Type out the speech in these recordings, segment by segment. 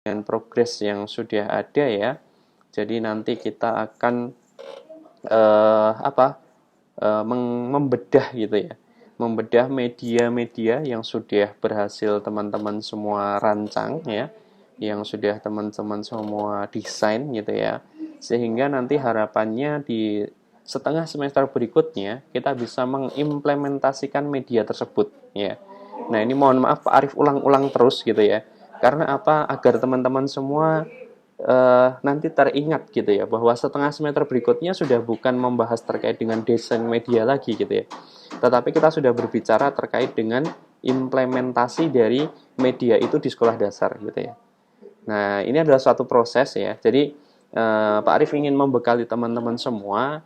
dengan progres yang sudah ada ya. Jadi nanti kita akan membedah gitu ya. Membedah media-media yang sudah berhasil teman-teman semua rancang ya, yang sudah teman-teman semua desain gitu ya. Sehingga nanti harapannya di setengah semester berikutnya kita bisa mengimplementasikan media tersebut ya. Nah, ini mohon maaf Pak Arif ulang-ulang terus gitu ya. Karena apa? Agar teman-teman semua nanti teringat gitu ya, bahwa setengah semester berikutnya sudah bukan membahas terkait dengan desain media lagi gitu ya, tetapi kita sudah berbicara terkait dengan implementasi dari media itu di sekolah dasar gitu ya. Nah, ini adalah suatu proses ya. Jadi Pak Arif ingin membekali teman-teman semua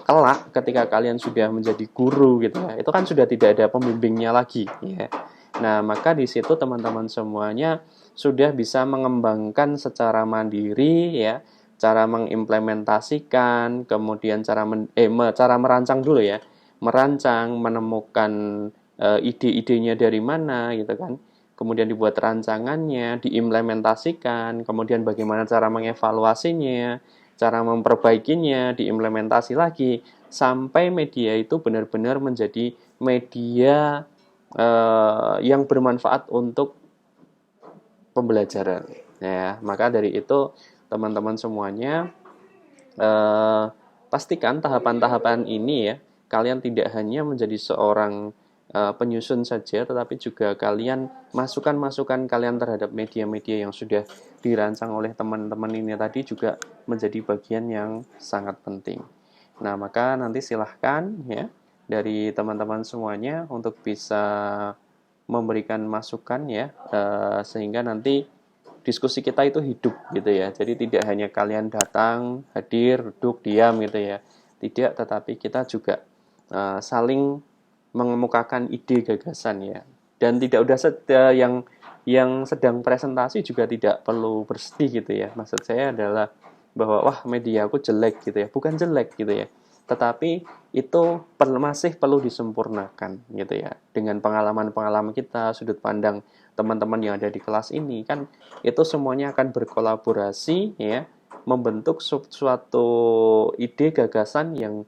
kelak ketika kalian sudah menjadi guru gitu ya. Itu kan sudah tidak ada pembimbingnya lagi ya. Nah, maka di situ teman-teman semuanya sudah bisa mengembangkan secara mandiri ya, cara mengimplementasikan, kemudian cara merancang dulu ya. Merancang, menemukan ide-idenya dari mana gitu kan. Kemudian dibuat rancangannya, diimplementasikan, kemudian bagaimana cara mengevaluasinya, cara memperbaikinya, diimplementasi lagi, sampai media itu benar-benar menjadi media yang bermanfaat untuk pembelajaran. Ya, maka dari itu teman-teman semuanya pastikan tahapan-tahapan ini ya, kalian tidak hanya menjadi seorang penyusun saja, tetapi juga kalian masukan-masukan kalian terhadap media-media yang sudah dirancang oleh teman-teman ini tadi juga menjadi bagian yang sangat penting. Nah, maka nanti silahkan ya dari teman-teman semuanya untuk bisa memberikan masukan ya, sehingga nanti diskusi kita itu hidup gitu ya. Jadi tidak hanya kalian datang, hadir, duduk, diam gitu ya. Tidak, tetapi kita juga saling mengemukakan ide gagasan ya. Dan tidak udah yang sedang presentasi juga tidak perlu bersedih gitu ya. Maksud saya adalah bahwa wah media aku jelek gitu ya. Bukan jelek gitu ya. Tetapi itu masih perlu disempurnakan gitu ya. Dengan pengalaman-pengalaman kita, sudut pandang teman-teman yang ada di kelas ini kan itu semuanya akan berkolaborasi ya, membentuk suatu ide gagasan yang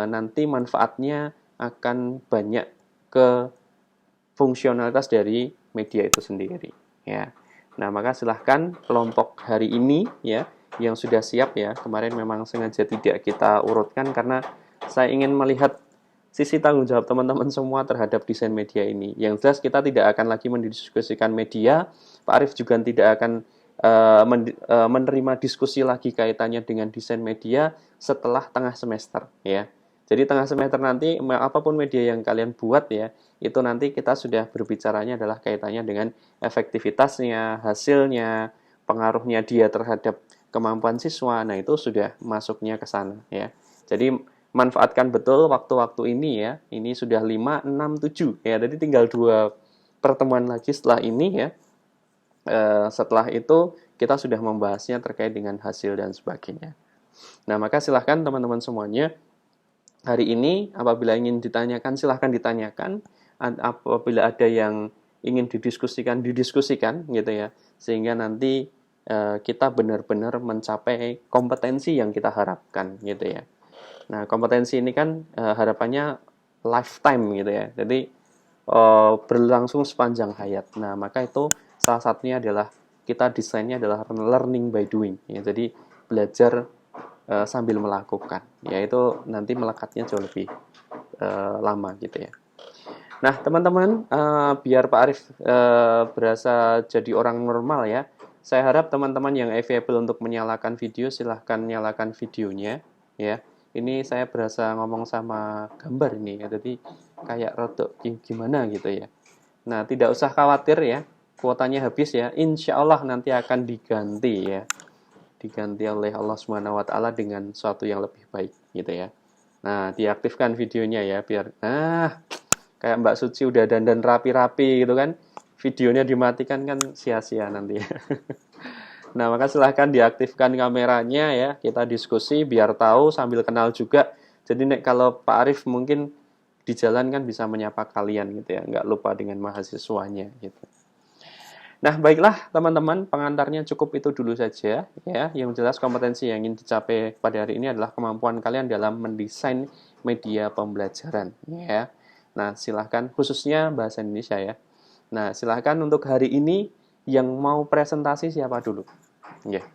nanti manfaatnya akan banyak ke fungsionalitas dari media itu sendiri ya. Nah, maka silahkan kelompok hari ini ya yang sudah siap ya. Kemarin memang sengaja tidak kita urutkan karena saya ingin melihat sisi tanggung jawab teman-teman semua terhadap desain media ini. Yang jelas kita tidak akan lagi mendiskusikan media. Pak Arif juga tidak akan menerima diskusi lagi kaitannya dengan desain media setelah tengah semester ya. Jadi tengah semester nanti apapun media yang kalian buat ya, itu nanti kita sudah berbicaranya adalah kaitannya dengan efektivitasnya, hasilnya, pengaruhnya dia terhadap kemampuan siswa. Nah, itu sudah masuknya ke sana ya. Jadi manfaatkan betul waktu-waktu ini ya. Ini sudah 5, 6, 7 ya. Jadi tinggal 2 pertemuan lagi setelah ini ya. Setelah itu kita sudah membahasnya terkait dengan hasil dan sebagainya. Nah, maka silahkan teman-teman semuanya hari ini apabila ingin ditanyakan silahkan ditanyakan, apabila ada yang ingin didiskusikan gitu ya, sehingga nanti kita benar-benar mencapai kompetensi yang kita harapkan gitu ya. Nah, kompetensi ini kan harapannya lifetime gitu ya, jadi berlangsung sepanjang hayat. Nah, maka itu salah satunya adalah kita desainnya adalah learning by doing ya, jadi belajar sambil melakukan, yaitu nanti melekatnya jauh lebih lama gitu ya. Nah, teman-teman, biar Pak Arif berasa jadi orang normal ya, saya harap teman-teman yang available untuk menyalakan video, silahkan nyalakan videonya ya. Ini saya berasa ngomong sama gambar ini ya, jadi kayak rodok gimana gitu ya. Nah, tidak usah khawatir ya, kuotanya habis ya, insya Allah nanti akan diganti ya, diganti oleh Allah Subhanahu wa taala dengan sesuatu yang lebih baik gitu ya. Nah, diaktifkan videonya ya biar kayak Mbak Suci udah dandan rapi-rapi gitu kan. Videonya dimatikan kan sia-sia nanti. Nah, maka silahkan diaktifkan kameranya ya. Kita diskusi biar tahu sambil kenal juga. Jadi kalau Pak Arif mungkin di jalan kan bisa menyapa kalian gitu ya, nggak lupa dengan mahasiswanya gitu. Nah, baiklah teman-teman, pengantarnya cukup itu dulu saja ya. Yang jelas kompetensi yang ingin dicapai pada hari ini adalah kemampuan kalian dalam mendesain media pembelajaran ya. Nah, silahkan khususnya bahasa Indonesia ya. Nah, silahkan untuk hari ini yang mau presentasi siapa dulu? Ya.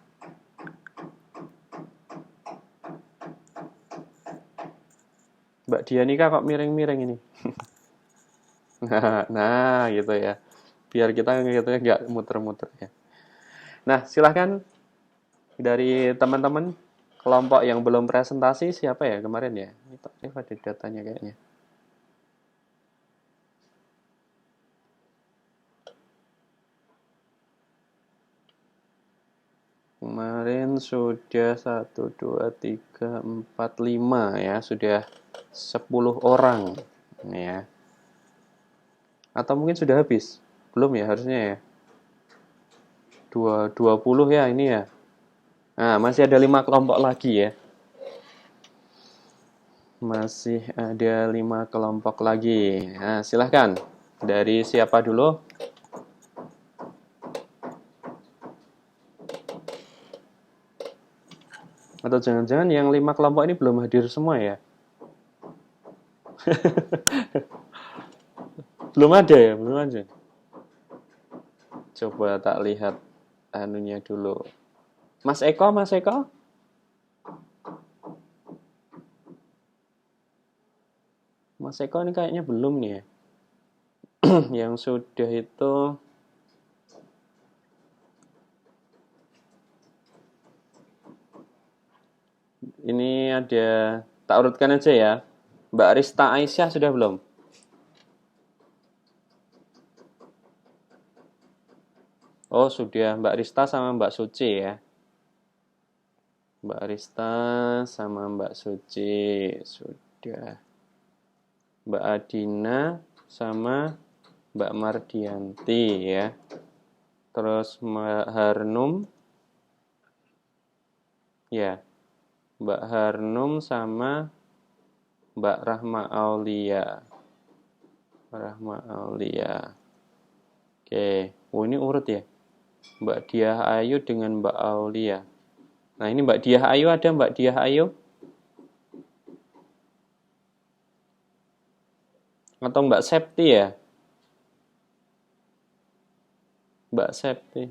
Mbak Dianika kok miring-miring ini. Nah, gitu ya. Biar kita ngeliatnya nggak muter-muter ya. Nah, silahkan dari teman-teman kelompok yang belum presentasi siapa ya kemarin ya? Ini ada datanya kayaknya. Kemarin sudah 1, 2, 3, 4, 5 ya. Sudah 10 orang ya. Atau mungkin sudah habis? Belum ya harusnya ya. 20 ya ini ya. Nah, masih ada 5 kelompok lagi ya. Masih ada 5 kelompok lagi. Nah, silahkan. Dari siapa dulu? Atau jangan-jangan yang 5 kelompok ini belum hadir semua ya? Belum ada ya? Belum ada. Coba tak lihat anunya dulu. Mas Eko, Mas Eko? Mas Eko ini kayaknya belum nih ya. Yang sudah itu ini ada, tak urutkan aja ya. Mbak Rista Aisyah sudah belum? Oh sudah, Mbak Rista sama Mbak Suci ya. Mbak Rista sama Mbak Suci sudah. Mbak Adina sama Mbak Mardianti ya. Terus Mbak Harnum ya. Mbak Harnum sama Mbak Rahma Aulia. Rahma Aulia. Oke, oh ini urut ya. Mbak Diah Ayu dengan Mbak Aulia. Nah, ini Mbak Diah Ayu ada Mbak Diah Ayu? Atau Mbak Septi ya? Mbak Septi.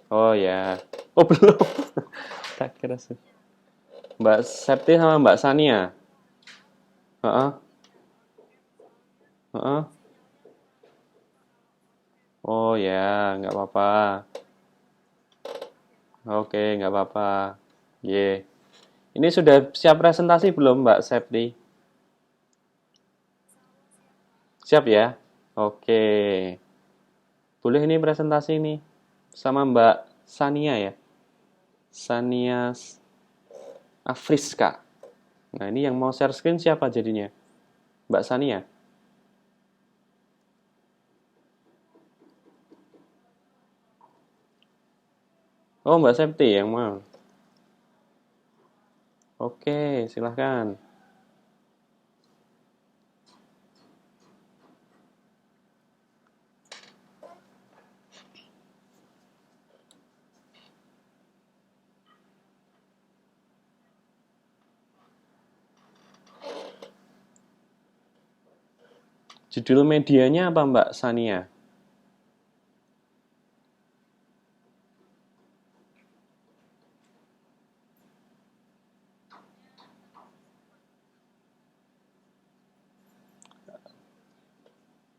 Oh ya. Oh belum. Tak kira sih. Mbak Septi sama Mbak Sania. Heeh. Heeh. Oh ya, nggak apa-apa. Oke, nggak apa-apa. Ye. Ini sudah siap presentasi belum Mbak Septi? Siap ya? Oke. Boleh ini presentasi nih sama Mbak Sania ya. Sania Afriska. Nah, ini yang mau share screen siapa jadinya? Mbak Sania. Oh, Mbak Septi yang mau. Oke, silahkan. Judul medianya apa Mbak Sania?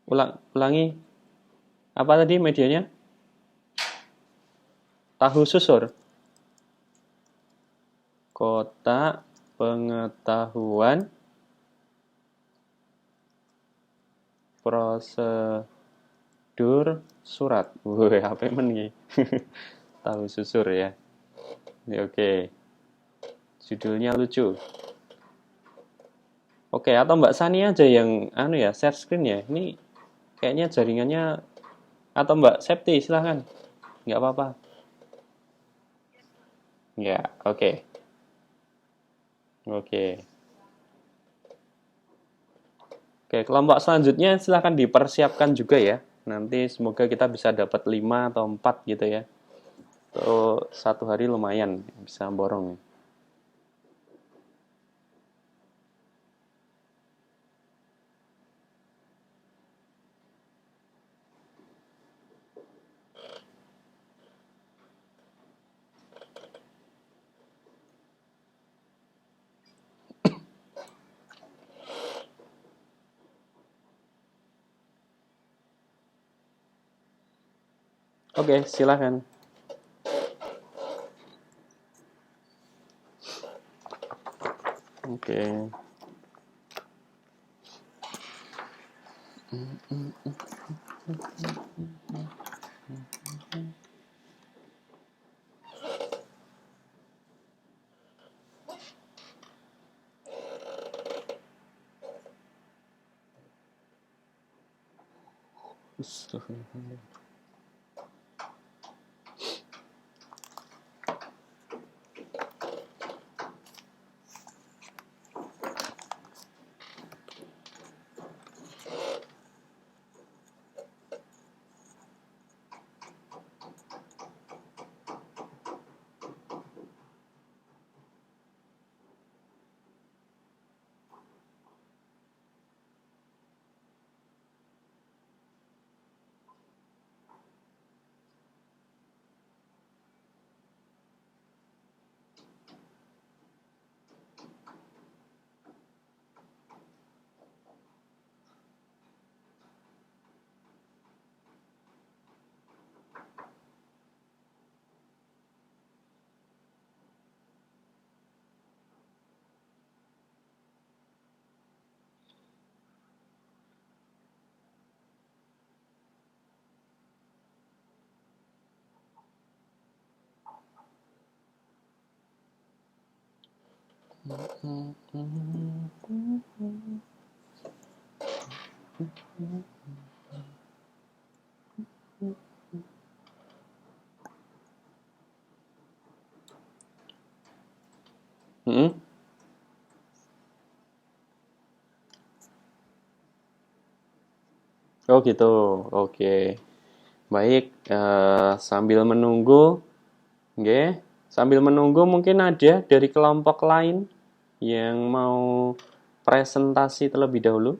Ulangi. Apa tadi medianya? Tahu susur. Kotak pengetahuan prosedur surat. Wih, apa nih? Tahu susur ya. Oke. Judulnya lucu. Oke, atau Mbak Sani aja yang share screen ya. Ini kayaknya jaringannya, atau Mbak Septi silahkan. Nggak apa-apa. Ya, oke. Oke. Oke, kelompok selanjutnya silahkan dipersiapkan juga ya. Nanti semoga kita bisa dapat 5 atau 4 gitu ya. Tuh, satu hari lumayan bisa borong. Oke, silakan. Oke. Hmm? Oh gitu, oke. Baik, sambil menunggu, nggih. Sambil menunggu mungkin ada dari kelompok lain yang mau presentasi terlebih dahulu.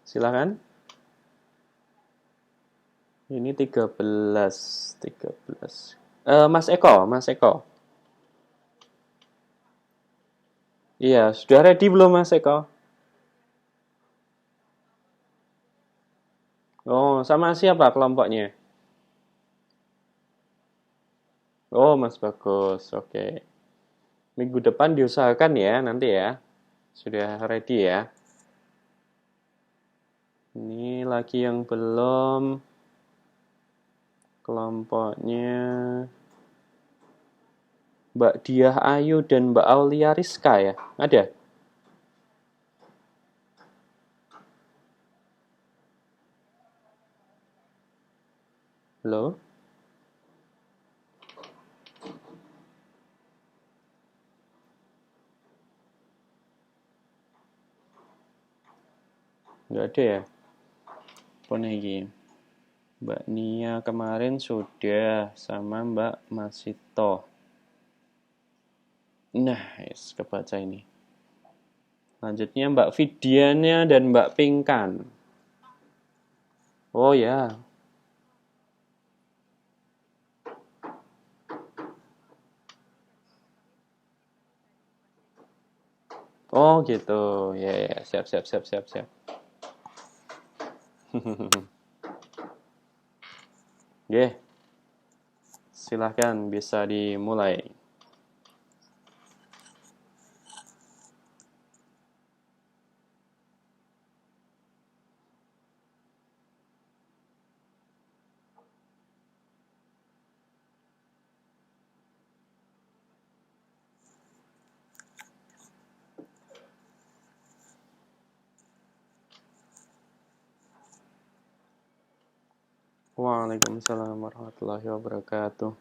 Silakan. Ini 13, 13. Mas Eko, Mas Eko. Iya, sudah ready belum Mas Eko? Oh, sama siapa kelompoknya? Oh, Mas Bagus. Oke. Minggu depan diusahakan ya nanti ya. Sudah ready ya. Ini lagi yang belum kelompoknya Mbak Diah Ayu dan Mbak Aulia Rizka ya. Ada? Halo? Nggak ada ya? Apa nih? Mbak Nia kemarin sudah sama Mbak Masito. Nah, yes, kebaca ini. Lanjutnya Mbak Vidianya dan Mbak Pinkan. Oh ya. Oh gitu. Ya, ya, siap, siap, siap, siap, siap. Oke, silahkan bisa dimulai. Waalaikumsalam warahmatullahi wabarakatuh.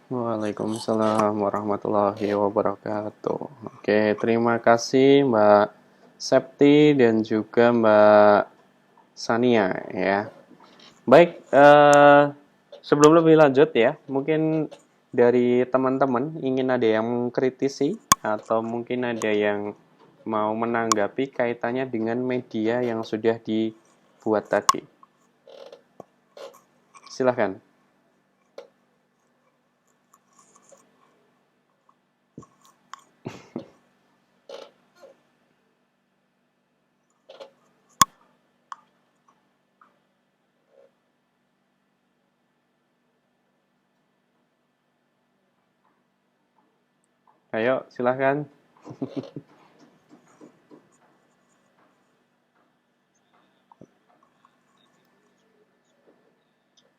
Waalaikumsalam warahmatullahi wabarakatuh. Oke, terima kasih Mbak Septi dan juga Mbak Sania ya. Baik, sebelum lebih lanjut ya, mungkin dari teman-teman ingin ada yang mengkritisi atau mungkin ada yang mau menanggapi kaitannya dengan media yang sudah dibuat tadi. Silahkan. Ayo, silahkan.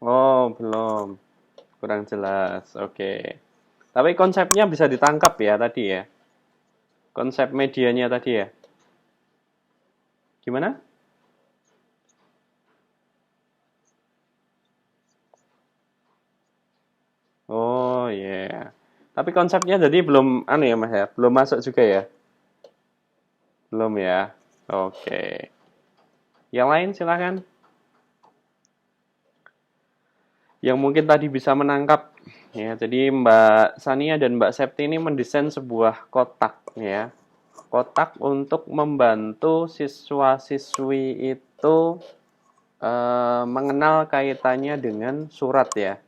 Oh, belum. Kurang jelas. Oke. Tapi konsepnya bisa ditangkap ya tadi ya. Konsep medianya tadi ya. Gimana? Oh, iya. Yeah. Tapi konsepnya jadi belum anu ya, Mas ya. Belum masuk juga ya. Belum ya. Oke. Yang lain silahkan. Yang mungkin tadi bisa menangkap ya. Jadi Mbak Sania dan Mbak Septi ini mendesain sebuah kotak ya. Kotak untuk membantu siswa-siswi itu mengenal kaitannya dengan surat ya.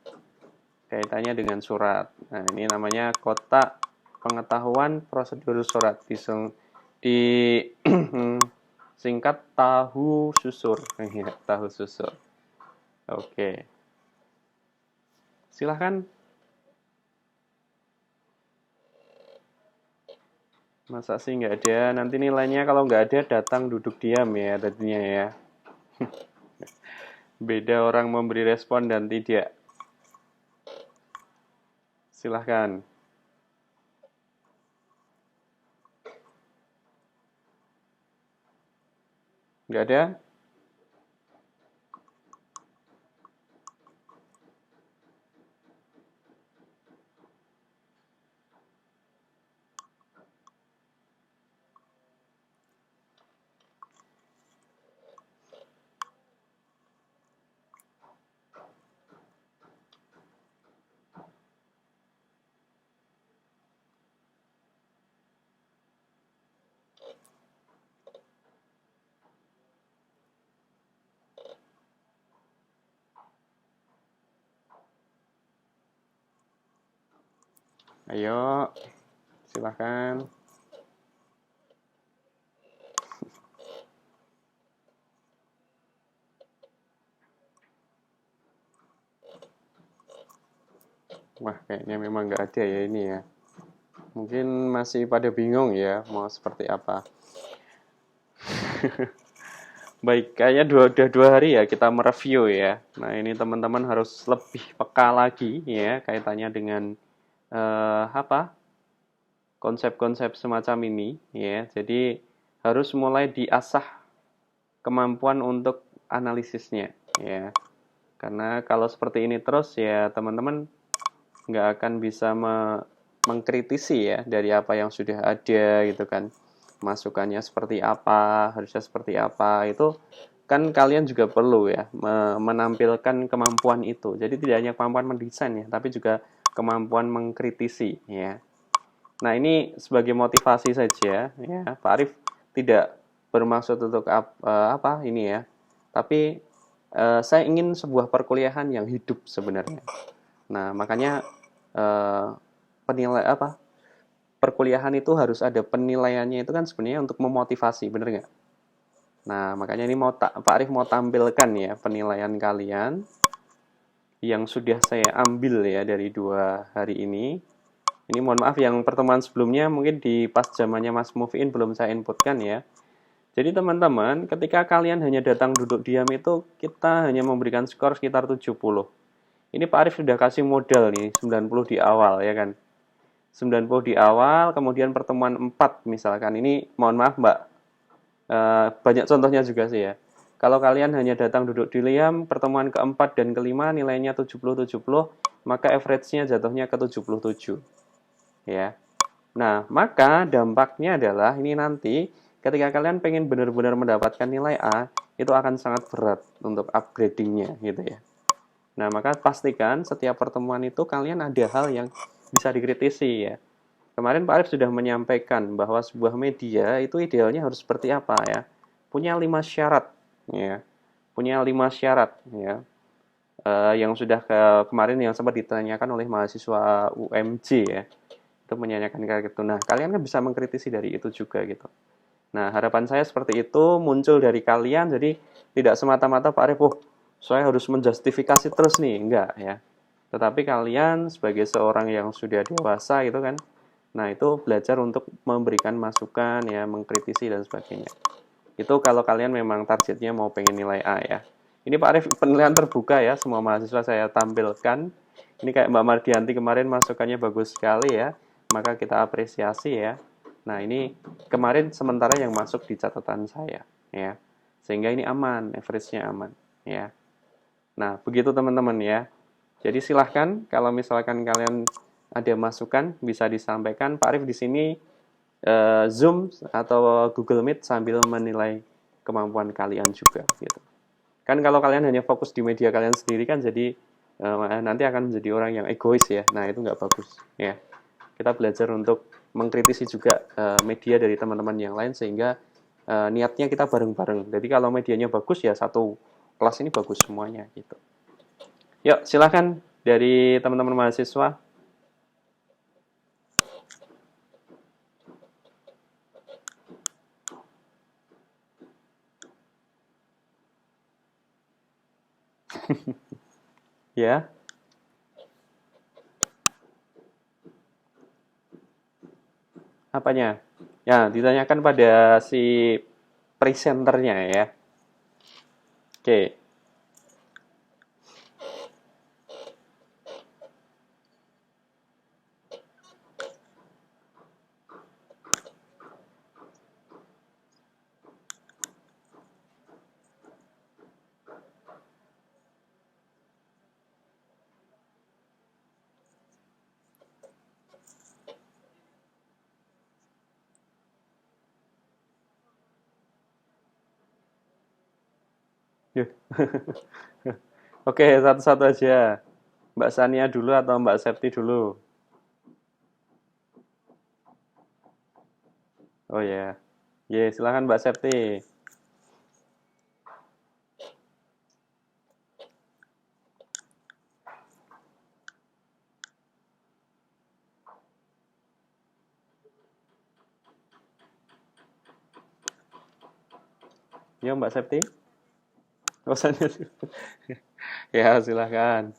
Kaitannya dengan surat. Nah, ini namanya kotak pengetahuan prosedur surat di singkat tahu susur. Ya, tahu susur. Oke. Silahkan. Masa sih nggak ada? Nanti nilainya kalau nggak ada datang duduk diam ya tadinya ya. Beda orang memberi respon dan tidak. Silahkan. Nggak ada? Ayo, silahkan. Wah, kayaknya memang nggak ada ya ini ya. Mungkin masih pada bingung ya mau seperti apa. Baik, kayaknya udah 2 hari ya kita mereview ya. Nah, ini teman-teman harus lebih peka lagi ya kaitannya dengan apa konsep-konsep semacam ini ya. Jadi harus mulai diasah kemampuan untuk analisisnya ya. Karena kalau seperti ini terus ya teman-teman nggak akan bisa mengkritisi ya dari apa yang sudah ada gitu kan. Masukannya seperti apa, harusnya seperti apa, itu kan kalian juga perlu ya menampilkan kemampuan itu. Jadi tidak hanya kemampuan mendesain ya, tapi juga kemampuan mengkritisi ya. Nah, ini sebagai motivasi saja ya. Pak Arif tidak bermaksud untuk apa ini ya. Tapi saya ingin sebuah perkuliahan yang hidup sebenarnya. Nah, makanya penilai apa? Perkuliahan itu harus ada penilaiannya itu kan sebenarnya untuk memotivasi, bener nggak? Nah, makanya ini Pak Arif mau tampilkan ya penilaian kalian yang sudah saya ambil ya dari 2 hari ini. Ini mohon maaf yang pertemuan sebelumnya mungkin di pas zamannya Mas Mufiin belum saya inputkan ya. Jadi teman-teman, ketika kalian hanya datang duduk diam itu kita hanya memberikan skor sekitar 70. Ini Pak Arif sudah kasih modal nih 90 di awal ya kan. 90 di awal, kemudian pertemuan 4 misalkan. Ini mohon maaf Mbak, banyak contohnya juga sih ya. Kalau kalian hanya datang duduk di diam, pertemuan keempat dan kelima nilainya 70-70, maka average-nya jatuhnya ke 77. Ya. Nah, maka dampaknya adalah ini nanti ketika kalian pengen benar-benar mendapatkan nilai A, itu akan sangat berat untuk upgrading-nya gitu ya. Nah, maka pastikan setiap pertemuan itu kalian ada hal yang bisa dikritisi ya. Kemarin Pak Arif sudah menyampaikan bahwa sebuah media itu idealnya harus seperti apa ya. Punya 5 syarat ya. Punya 5 syarat ya. Yang sudah kemarin yang sempat ditanyakan oleh mahasiswa UMJ ya. Itu menyanyikan kayak gitu. Nah, kalian kan bisa mengkritisi dari itu juga gitu. Nah, harapan saya seperti itu muncul dari kalian. Jadi tidak semata-mata Pak Arif, saya harus menjustifikasi terus nih, enggak ya. Tetapi kalian sebagai seorang yang sudah dewasa itu kan, nah itu belajar untuk memberikan masukan ya, mengkritisi dan sebagainya. Itu kalau kalian memang targetnya mau pengen nilai A ya. Ini Pak Arif penilaian terbuka ya, semua mahasiswa saya tampilkan. Ini kayak Mbak Mardianti kemarin masukannya bagus sekali ya, maka kita apresiasi ya. Nah ini kemarin sementara yang masuk di catatan saya ya, sehingga ini aman, average-nya aman ya. Nah begitu teman-teman ya. Jadi silahkan kalau misalkan kalian ada masukan bisa disampaikan. Pak Arif di sini Zoom atau Google Meet sambil menilai kemampuan kalian juga gitu. Kan kalau kalian hanya fokus di media kalian sendiri kan jadi nanti akan menjadi orang yang egois ya. Nah, itu nggak bagus ya. Kita belajar untuk mengkritisi juga media dari teman-teman yang lain sehingga niatnya kita bareng-bareng. Jadi kalau medianya bagus ya satu kelas ini bagus semuanya gitu. Yuk, silakan dari teman-teman mahasiswa. Ya, apanya? Ya, ditanyakan pada si presenternya ya. Oke. Yuk. Oke, satu-satu aja. Mbak Sania dulu atau Mbak Septi dulu? Oh ya. Ye, silakan Mbak Septi. Yo, Mbak Septi. Oh, Sania dulu. Ya, silakan.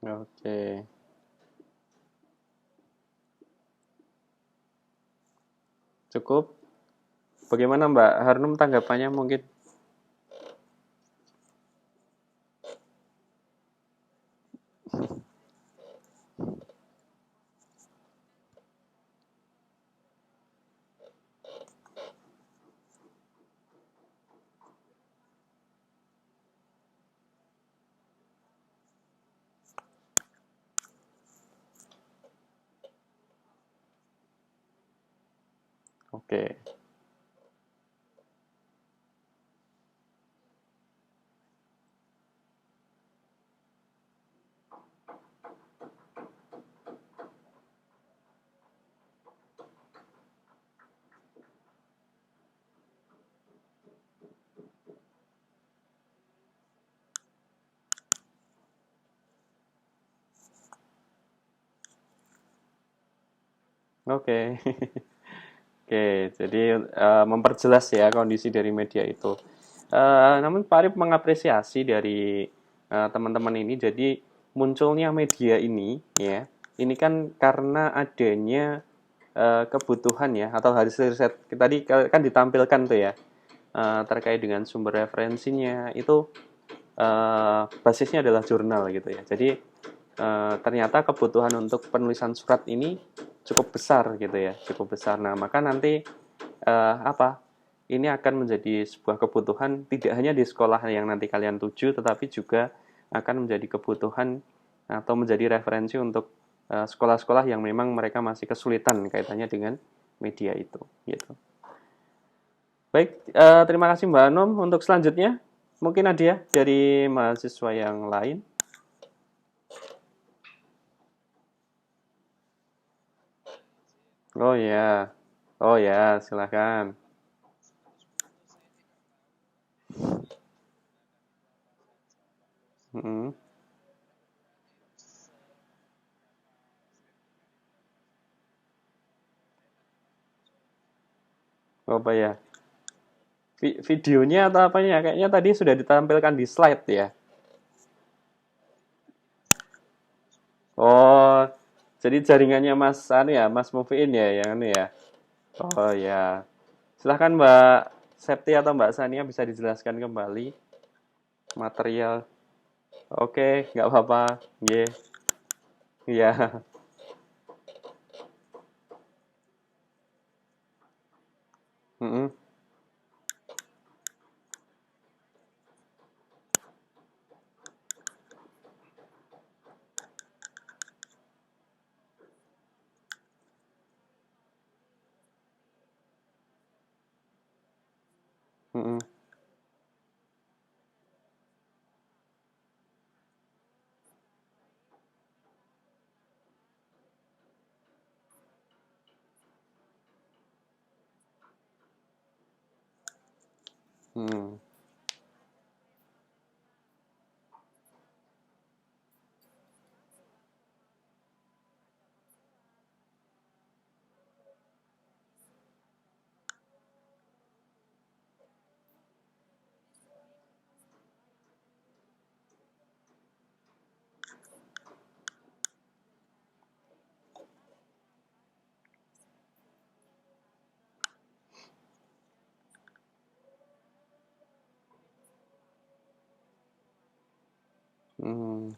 Oke. Cukup. Bagaimana Mbak Harnum tanggapannya mungkin? Oke. Oke. Oke, jadi memperjelas ya kondisi dari media itu. Namun Pak Arif mengapresiasi dari teman-teman ini. Jadi munculnya media ini, ya, ini kan karena adanya kebutuhan ya atau hasil riset tadi kan ditampilkan tuh ya terkait dengan sumber referensinya itu basisnya adalah jurnal gitu ya. Jadi ternyata kebutuhan untuk penulisan surat ini cukup besar gitu ya, cukup besar. Nah, maka nanti apa? Ini akan menjadi sebuah kebutuhan tidak hanya di sekolah yang nanti kalian tuju, tetapi juga akan menjadi kebutuhan atau menjadi referensi untuk sekolah-sekolah yang memang mereka masih kesulitan kaitannya dengan media itu, gitu. Baik, terima kasih Mbak Anom. Untuk selanjutnya, mungkin ada ya dari mahasiswa yang lain. Oh ya, oh ya, silakan. Mm-mm. Oh apa ya? Videonya atau apanya? Kayaknya tadi sudah ditampilkan di slide ya. Oh, jadi jaringannya Mas anu ya, Mas Mufiin ya, yang anu ya. Oh ya. Silahkan Mbak Septi atau Mbak Sania bisa dijelaskan kembali material. Oke, nggak apa-apa. Nggih. Iya. Mm-mm. Mm-mm. Hmm. Hmm.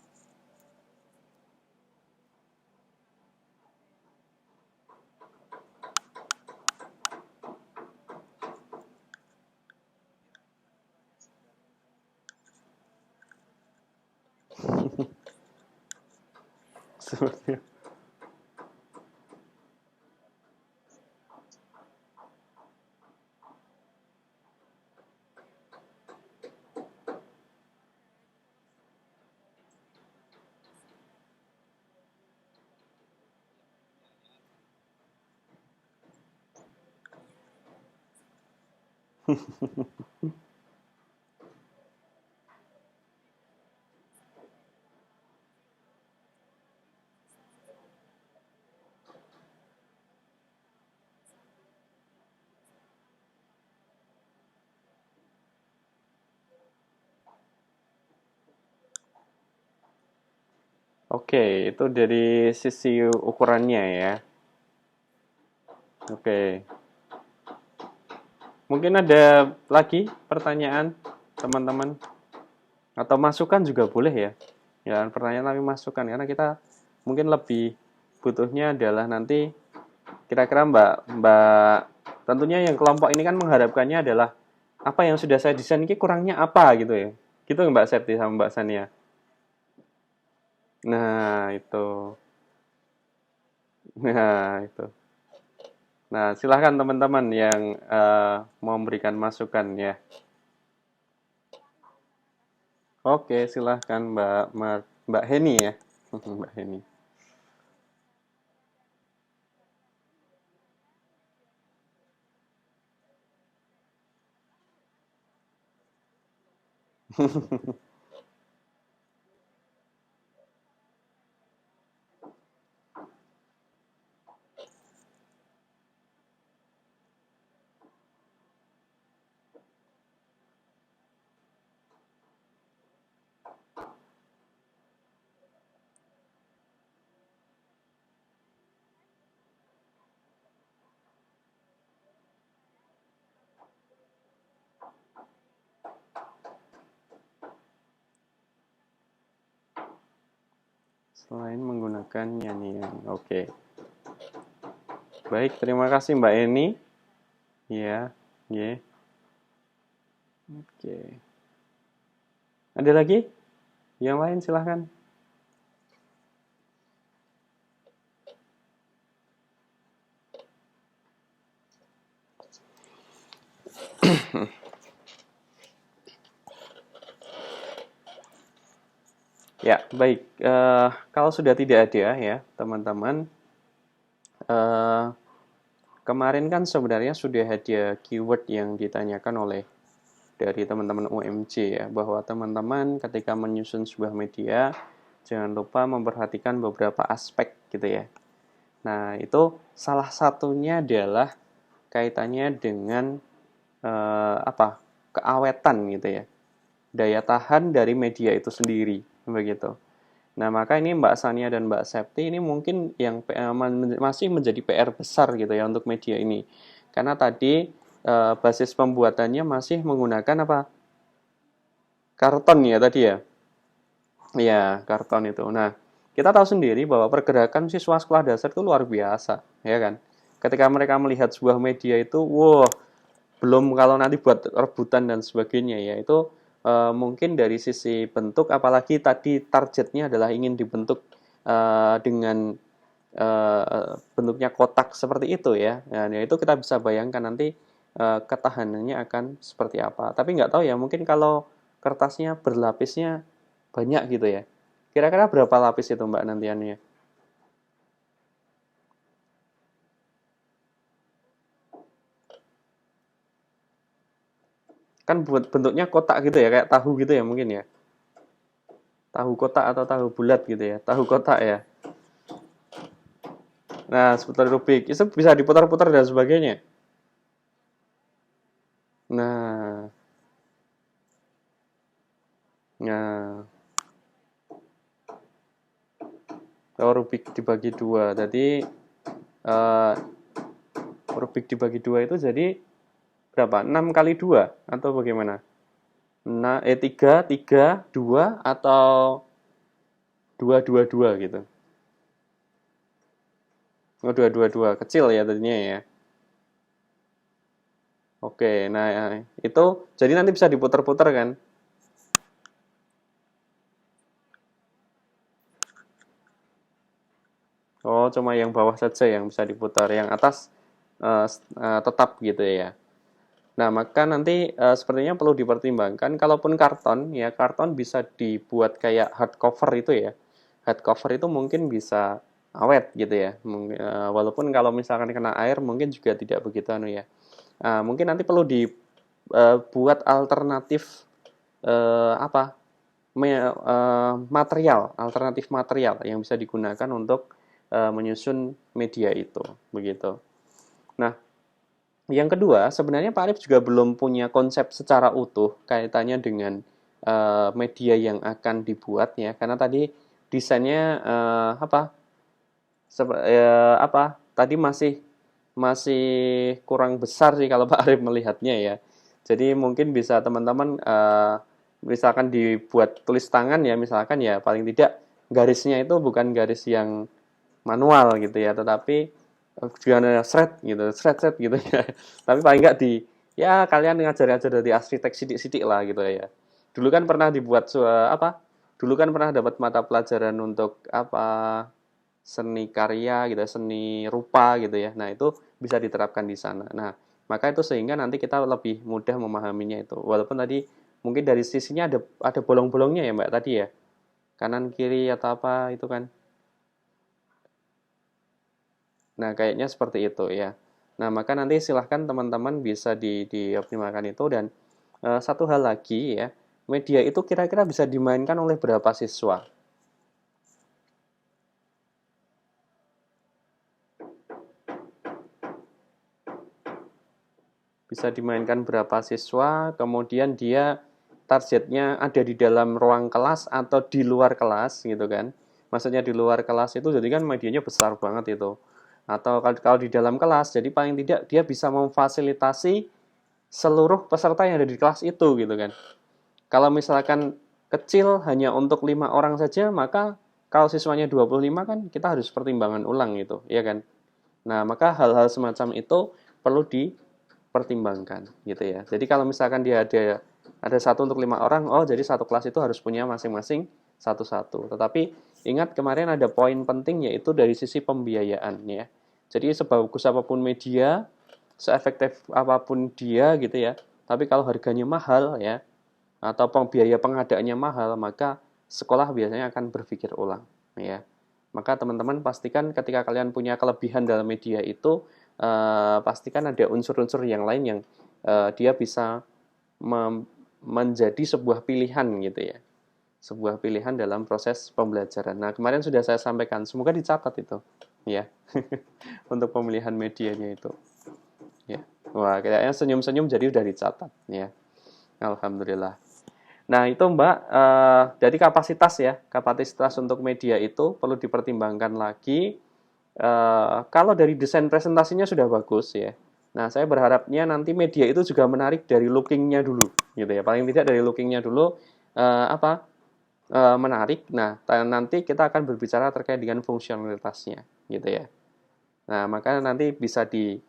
Seperti Oke, itu dari sisi ukurannya ya. Oke. Mungkin ada lagi pertanyaan teman-teman atau masukan juga boleh ya. Ya, pertanyaan tapi masukan karena kita mungkin lebih butuhnya adalah nanti kira-kira Mbak Mbak tentunya yang kelompok ini kan mengharapkannya adalah apa yang sudah saya desain ini kurangnya apa gitu ya. Gitu Mbak Septi sama Mbak Sania. Nah, itu. Nah, itu. Nah, silahkan teman-teman yang mau memberikan masukan ya. Oke, silahkan Mbak Heni ya. Mbak Heni. Selain menggunakan nyanyian. Oke. Baik, terima kasih Mbak Eni. Ya, ya. Oke. Ada lagi? Yang lain silahkan. Ya, baik. Kalau sudah tidak ada ya, teman-teman, eh, kemarin kan sebenarnya sudah ada keyword yang ditanyakan oleh dari teman-teman UMJ ya, bahwa teman-teman ketika menyusun sebuah media, jangan lupa memperhatikan beberapa aspek gitu ya. Nah, itu salah satunya adalah kaitannya dengan keawetan gitu ya, daya tahan dari media itu sendiri begitu. Nah, maka ini Mbak Sania dan Mbak Septi ini mungkin yang masih menjadi PR besar gitu ya untuk media ini. Karena tadi basis pembuatannya masih menggunakan apa? Karton ya tadi ya. Iya, karton itu. Nah, kita tahu sendiri bahwa pergerakan siswa sekolah dasar itu luar biasa, ya kan? Ketika mereka melihat sebuah media itu, wow, belum kalau nanti buat rebutan dan sebagainya ya, itu mungkin dari sisi bentuk, apalagi tadi targetnya adalah ingin dibentuk dengan bentuknya kotak seperti itu ya. Nah, itu kita bisa bayangkan nanti ketahanannya akan seperti apa. Tapi nggak tahu ya, mungkin kalau kertasnya berlapisnya banyak gitu ya. Kira-kira berapa lapis itu Mbak nantiannya? Kan buat bentuknya kotak gitu ya, kayak tahu gitu ya mungkin ya. Tahu kotak atau tahu bulat gitu ya. Tahu kotak ya. Nah, seputar Rubik itu bisa diputar-putar dan sebagainya. Nah, nah, kalau Rubik dibagi dua, jadi eh, Rubik dibagi dua itu jadi berapa? 6 kali 2 atau bagaimana? Nah, 3, 3, 2 atau 2, 2, 2 gitu. Oh, 2, 2, 2. Kecil ya tadinya ya. Oke, nah itu jadi nanti bisa diputar-putar kan? Oh, cuma yang bawah saja yang bisa diputar, yang atas tetap gitu ya. Nah, maka nanti sepertinya perlu dipertimbangkan, kalaupun karton, ya karton bisa dibuat kayak hardcover itu ya. Hardcover itu mungkin bisa awet gitu ya. Walaupun kalau misalkan kena air mungkin juga tidak begitu anu ya. Mungkin nanti perlu dibuat alternatif apa material, alternatif material yang bisa digunakan untuk menyusun media itu, begitu. Nah, yang kedua, sebenarnya Pak Arif juga belum punya konsep secara utuh kaitannya dengan media yang akan dibuat ya, karena tadi desainnya tadi masih masih kurang besar sih kalau Pak Arif melihatnya ya. Jadi mungkin bisa teman-teman misalkan dibuat tulis tangan ya, misalkan ya paling tidak garisnya itu bukan garis yang manual gitu ya, tetapi juga ada shred gitu ya. Tapi paling nggak ya kalian ngajar-ngajar dari arsitek sidik-sidik lah gitu ya. Dulu kan pernah dibuat Dulu kan pernah dapat mata pelajaran untuk seni karya gitu, seni rupa gitu ya. Nah, itu bisa diterapkan di sana. Nah, maka itu sehingga nanti kita lebih mudah memahaminya itu. Walaupun tadi mungkin dari sisinya ada bolong-bolongnya ya, Mbak tadi ya. Kanan kiri atau apa itu kan. Nah, kayaknya seperti itu ya. Nah, maka nanti silahkan teman-teman bisa dioptimalkan itu dan satu hal lagi ya, media itu kira-kira bisa dimainkan oleh berapa siswa? Bisa dimainkan berapa siswa, kemudian dia targetnya ada di dalam ruang kelas atau di luar kelas gitu kan. Maksudnya di luar kelas itu jadi kan medianya besar banget itu. Atau kalau di dalam kelas, jadi paling tidak dia bisa memfasilitasi seluruh peserta yang ada di kelas itu gitu kan. Kalau misalkan kecil hanya untuk 5 orang saja, maka kalau siswanya 25 kan kita harus pertimbangan ulang gitu, ya kan? Nah, maka hal-hal semacam itu perlu dipertimbangkan gitu ya. Jadi kalau misalkan dia ada satu untuk 5 orang, oh jadi satu kelas itu harus punya masing-masing satu-satu. Tetapi ingat kemarin ada poin penting yaitu dari sisi pembiayaan ya. Jadi sebagus apapun media, seefektif apapun dia gitu ya. Tapi kalau harganya mahal ya, atau biaya pengadaannya mahal, maka sekolah biasanya akan berpikir ulang ya. Maka teman-teman pastikan ketika kalian punya kelebihan dalam media itu pastikan ada unsur-unsur yang lain yang dia bisa menjadi sebuah pilihan gitu ya. Sebuah pilihan dalam proses pembelajaran. Nah, kemarin sudah saya sampaikan, semoga dicatat itu ya. Untuk pemilihan medianya itu. Ya. Wah, kayaknya senyum-senyum jadi udah dicatat ya. Alhamdulillah. Nah, itu Mbak, dari kapasitas ya, kapasitas untuk media itu perlu dipertimbangkan lagi. Kalau dari desain presentasinya sudah bagus ya. Nah, saya berharapnya nanti media itu juga menarik dari lookingnya dulu, gitu ya. Paling tidak dari lookingnya dulu, menarik. Nah, nanti kita akan berbicara terkait dengan fungsionalitasnya, gitu ya. Nah, maka nanti bisa di,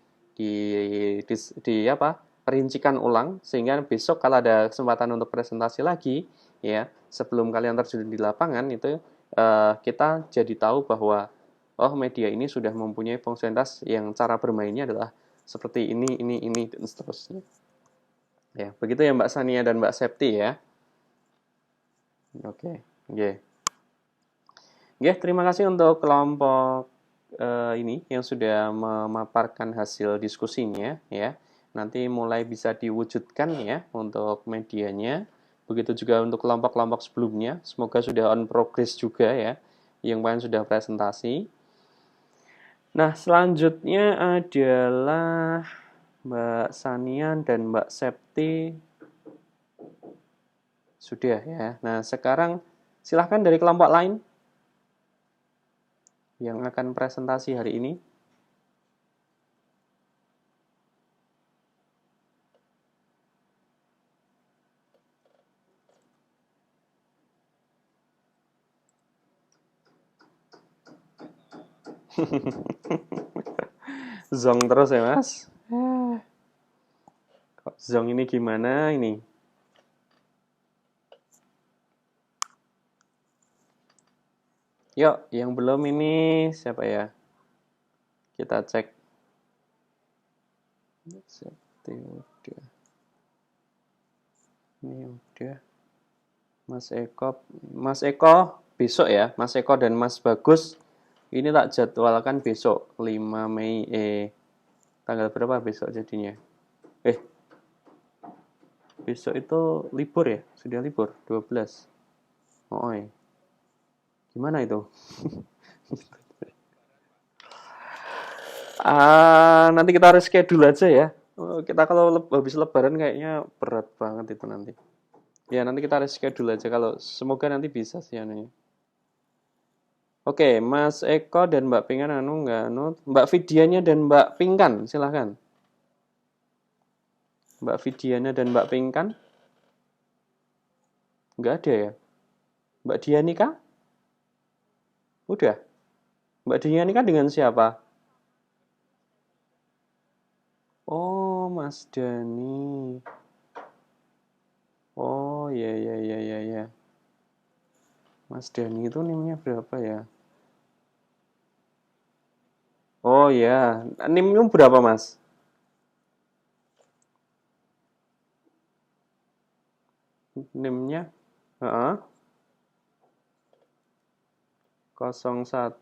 apa perincikan ulang sehingga besok kalau ada kesempatan untuk presentasi lagi ya sebelum kalian terjun di lapangan itu kita jadi tahu bahwa oh media ini sudah mempunyai fungsionalitas yang cara bermainnya adalah seperti ini dan seterusnya. Ya, begitu ya Mbak Sania dan Mbak Septi ya. Oke, oke. Oke, terima kasih untuk kelompok ini yang sudah memaparkan hasil diskusinya ya. Nanti mulai bisa diwujudkan ya untuk medianya. Begitu juga untuk kelompok-kelompok sebelumnya. Semoga sudah on progress juga ya. Yang lain sudah presentasi. Nah, selanjutnya adalah Mbak Sanian dan Mbak Septi. Sudah ya. Nah, sekarang silahkan dari kelompok lain yang akan presentasi hari ini. Zong terus ya Mas. Kok zong ini gimana ini? Yuk, yang belum ini siapa ya? Kita cek. Udah. Ini udah. Mas Eko besok ya. Mas Eko dan Mas Bagus. Ini tak jadwalkan besok 5 Mei. Tanggal berapa besok jadinya? Besok itu libur ya? Sudah libur 12. Oh, gimana itu? Nanti kita harus schedule aja ya. Kita kalau habis lebaran kayaknya berat banget itu nanti. Ya, nanti kita harus schedule aja kalau semoga nanti bisa sih anunya. Oke, Mas Eko dan Mbak Pinkan Mbak Vidianya dan Mbak Pinkan, silahkan. Mbak Vidiana dan Mbak Pinkan? Nggak ada ya? Mbak Diani kah? Udah. Mbak Diani kan dengan siapa? Oh, Mas Dani. Oh, ya. Mas Dani itu NIM-nya berapa ya? Oh ya, NIM-nya berapa Mas? NIM-nya? Heeh. 0146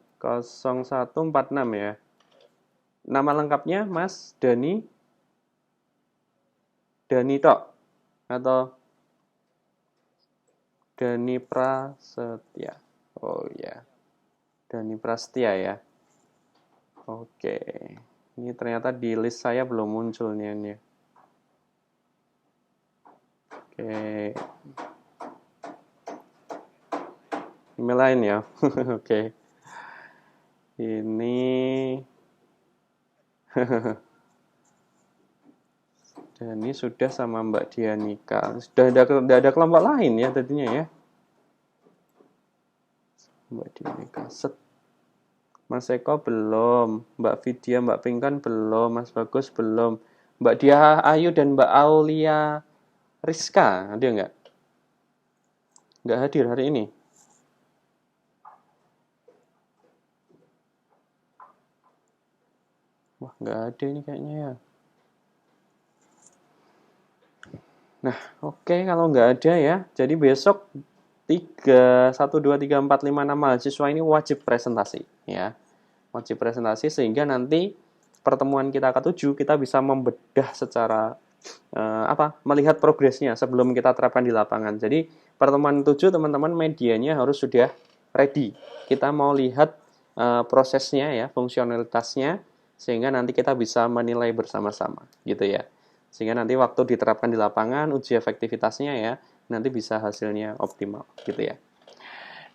ya. Nama lengkapnya Mas Dani? Dani Tok? Atau Dani Prasetya? Oh ya, Dani Prasetya ya. Oke, ini ternyata di list saya belum muncul nih ini. Oke, email lain ya. Oke, ini Dani sudah sama Mbak Dianika. Sudah ada kelompok lain ya tadinya ya. Mbak Dianika. Mas Eko belum, Mbak Vidya, Mbak Pinkan belum, Mas Bagus belum, Mbak Dia Ayu dan Mbak Aulia Rizka, ada nggak? Nggak hadir hari ini. Wah, nggak ada ini kayaknya ya. Nah, oke, kalau nggak ada ya. Jadi besok 1, 2, 3, 4, 5, 6 mahasiswa ini wajib presentasi ya. Wajib presentasi sehingga nanti pertemuan kita ke-7 kita bisa membedah secara melihat progresnya sebelum kita terapkan di lapangan. Jadi pertemuan 7 teman-teman medianya harus sudah ready. Kita mau lihat prosesnya ya, fungsionalitasnya sehingga nanti kita bisa menilai bersama-sama gitu ya. Sehingga nanti waktu diterapkan di lapangan, uji efektivitasnya ya, nanti bisa hasilnya optimal gitu ya.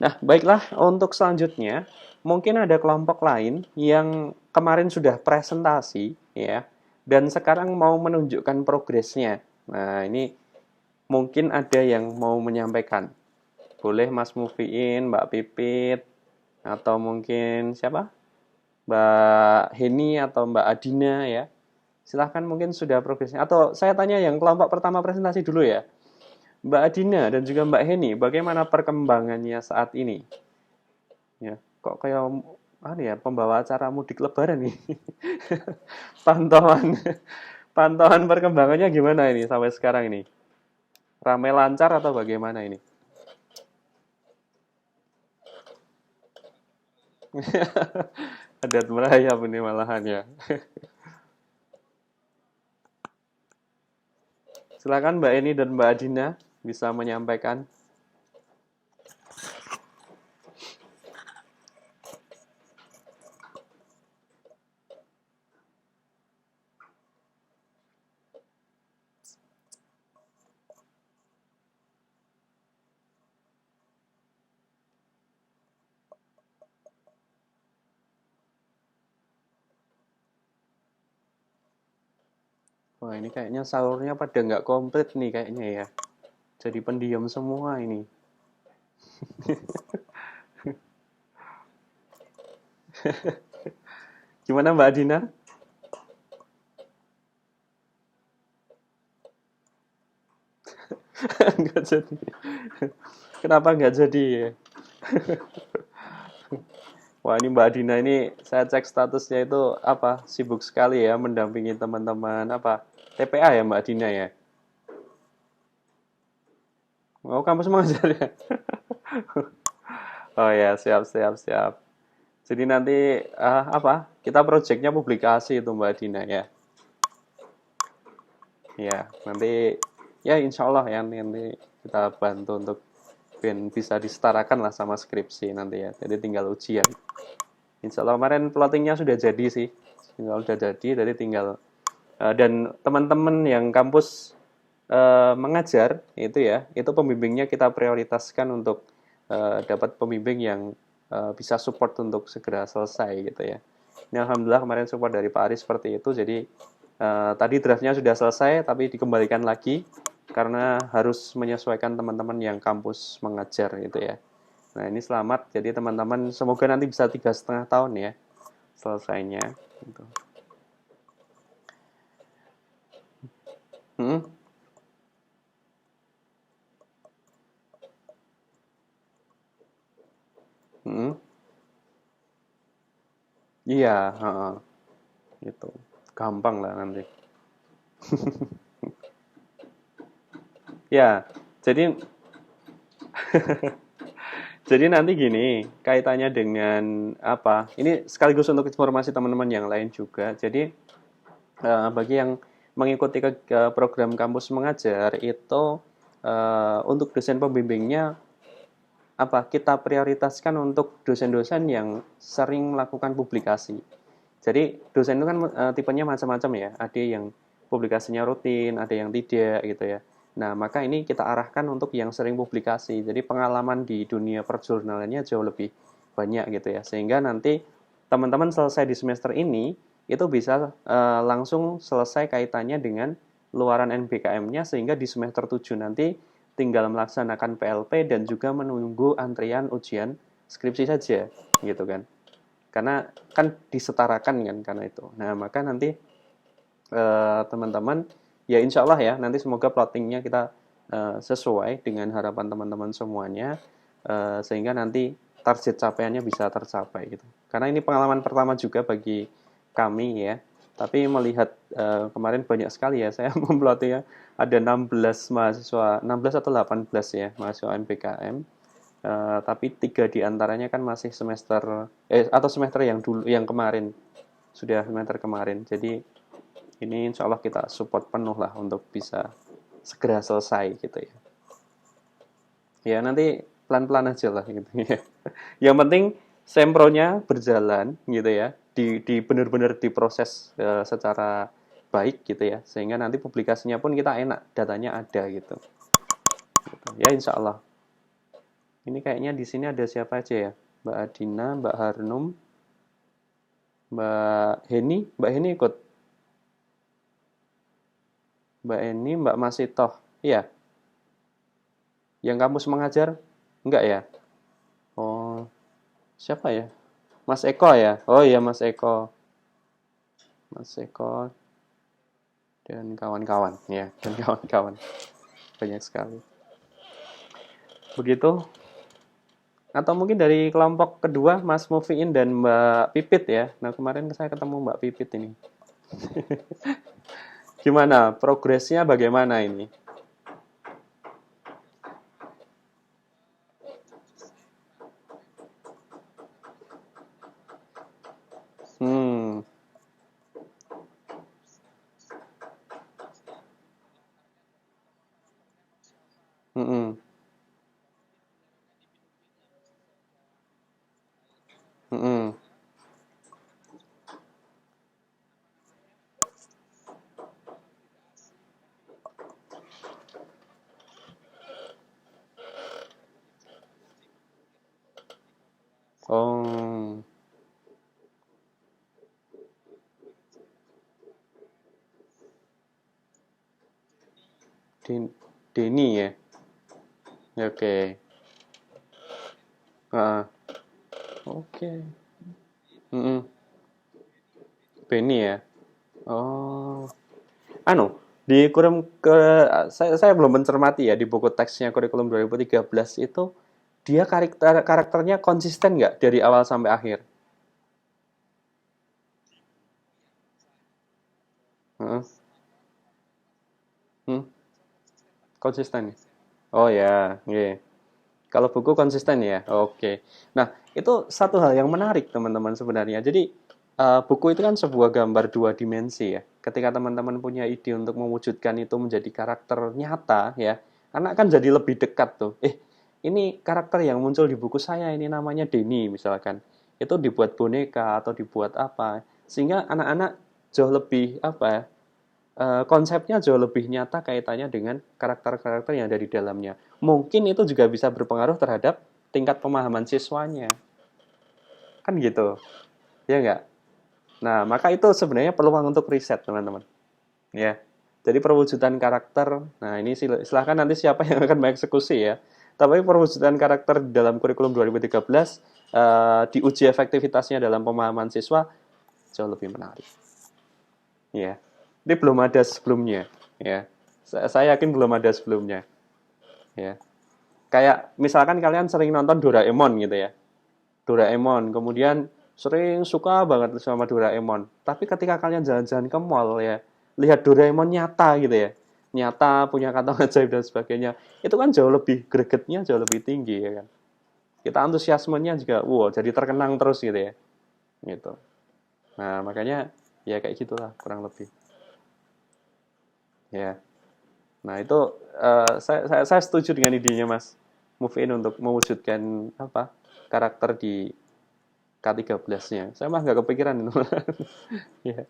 Nah, baiklah untuk selanjutnya, mungkin ada kelompok lain yang kemarin sudah presentasi ya, dan sekarang mau menunjukkan progresnya. Nah, ini mungkin ada yang mau menyampaikan. Boleh Mas Mufiin, Mbak Pipit, atau mungkin siapa? Mbak Heni atau Mbak Adina ya. Silahkan mungkin sudah progresnya. Atau saya tanya yang kelompok pertama presentasi dulu ya. Mbak Adina dan juga Mbak Heni, bagaimana perkembangannya saat ini? Ya, kok kayak ya, pembawa acara mudik lebaran nih. pantauan pantauan perkembangannya gimana ini sampai sekarang ini? Ramai lancar atau bagaimana ini? Adat merayap ini malahan ya. Silakan Mbak Eni dan Mbak Adina bisa menyampaikan. Wah, ini kayaknya sahurnya pada nggak komplit nih kayaknya ya. Jadi pendiam semua ini. Gimana Mbak Adina? Nggak jadi. Kenapa nggak jadi ya? Wah, ini Mbak Adina ini saya cek statusnya itu apa? Sibuk sekali ya mendampingi teman-teman apa? TPA ya Mbak Adina ya? Oh, kampus mengajar ya? Oh ya, siap siap siap. Jadi nanti apa? Kita proyeknya publikasi itu Mbak Adina ya. Ya, nanti ya insya Allah ya nanti kita bantu untuk bisa disetarakan lah sama skripsi nanti ya. Jadi tinggal ujian. Insya Allah kemarin plottingnya sudah jadi sih. Sudah jadi, jadi tinggal dan teman-teman yang kampus mengajar itu ya, itu pembimbingnya kita prioritaskan untuk dapat pembimbing yang bisa support untuk segera selesai gitu ya. Ini alhamdulillah kemarin support dari Pak Aris seperti itu. Jadi tadi draftnya sudah selesai, tapi dikembalikan lagi karena harus menyesuaikan teman-teman yang kampus mengajar gitu ya. Nah ini selamat, jadi teman-teman semoga nanti bisa 3,5 tahun ya selesainya. Gitu. Hmm? Hmm? Iya, itu gampang lah nanti. Ya, jadi jadi nanti gini, kaitannya dengan apa? Ini sekaligus untuk informasi teman-teman yang lain juga. Jadi bagi yang mengikuti ke program kampus mengajar itu untuk dosen pembimbingnya apa? Kita prioritaskan untuk dosen-dosen yang sering melakukan publikasi. Jadi dosen itu kan tipenya macam-macam ya. Ada yang publikasinya rutin, ada yang tidak gitu ya. Nah, maka ini kita arahkan untuk yang sering publikasi. Jadi pengalaman di dunia perjurnalannya jauh lebih banyak gitu ya. Sehingga nanti teman-teman selesai di semester ini itu bisa langsung selesai kaitannya dengan luaran NBKM-nya sehingga di semester 7 nanti tinggal melaksanakan PLP dan juga menunggu antrian ujian skripsi saja gitu kan. Karena kan disetarakan kan karena itu. Nah, maka nanti teman-teman ya insya Allah ya nanti semoga plottingnya kita sesuai dengan harapan teman-teman semuanya sehingga nanti target capaiannya bisa tercapai gitu. Karena ini pengalaman pertama juga bagi kami ya. Tapi melihat kemarin banyak sekali ya saya memplottingnya ada 16 mahasiswa, 16 atau 18 ya mahasiswa MBKM. Tapi 3 diantaranya kan masih semester atau semester yang dulu yang kemarin sudah semester kemarin. Jadi ini insya Allah kita support penuh lah untuk bisa segera selesai gitu ya. Ya nanti pelan-pelan aja lah gitu ya. Yang penting sempronya berjalan gitu ya. benar-benar diproses secara baik gitu ya, sehingga nanti publikasinya pun kita enak, datanya ada gitu. Ya insya Allah. Ini kayaknya di sini ada siapa aja ya? Mbak Adina, Mbak Harnum, Mbak Heni ikut, Mbak Eni, Mbak Masitoh. Iya, yang kampus mengajar? Enggak ya? Oh, siapa ya? Mas Eko ya? Oh iya Mas Eko. Mas Eko dan kawan-kawan ya, dan kawan-kawan. Banyak sekali. Begitu. Atau mungkin dari kelompok kedua Mas Mufiin dan Mbak Pipit ya. Nah, kemarin saya ketemu Mbak Pipit ini. Gimana? Progresnya bagaimana ini? Hmm. Mm-mm. Mm-mm. Oh, Denny ya. Oke. Ah, oke. Mm-mm. Benny ya. Oh. Anu, di kurikulum saya belum mencermati ya di buku teksnya kurikulum 2013 itu dia karakternya konsisten nggak dari awal sampai akhir? Heeh. Hmm, konsisten. Oh ya, yeah. Kalau buku konsisten ya. Oke. Nah, itu satu hal yang menarik teman-teman sebenarnya. Jadi buku itu kan sebuah gambar dua dimensi ya. Ketika teman-teman punya ide untuk mewujudkan itu menjadi karakter nyata ya, anak kan jadi lebih dekat tuh. Ini karakter yang muncul di buku saya ini namanya Denny misalkan. Itu dibuat boneka atau dibuat apa, sehingga anak-anak jauh lebih apa ya, konsepnya jauh lebih nyata kaitannya dengan karakter-karakter yang ada di dalamnya. Mungkin itu juga bisa berpengaruh terhadap tingkat pemahaman siswanya. Kan gitu, ya nggak? Nah, maka itu sebenarnya peluang untuk riset, teman-teman. Ya. Jadi perwujudan karakter, nah ini silahkan nanti siapa yang akan mengeksekusi ya. Tapi perwujudan karakter dalam kurikulum 2013 diuji efektivitasnya dalam pemahaman siswa jauh lebih menarik. Ya. Ini belum ada sebelumnya, ya. Saya yakin belum ada sebelumnya, ya. Kayak misalkan kalian sering nonton Doraemon gitu ya. Doraemon, kemudian sering suka banget sama Doraemon. Tapi ketika kalian jalan-jalan ke mall ya, lihat Doraemon nyata gitu ya. Nyata punya kantong ajaib dan sebagainya. Itu kan jauh lebih gregetnya jauh lebih tinggi ya kan. Kita antusiasmenya juga wow, jadi terkenang terus gitu ya. Gitu. Nah, makanya ya kayak gitulah kurang lebih. Ya. Nah, itu saya setuju dengan idenya Mas Move In untuk mewujudkan apa? Karakter di K13-nya. Saya mah nggak kepikiran itu. Ya.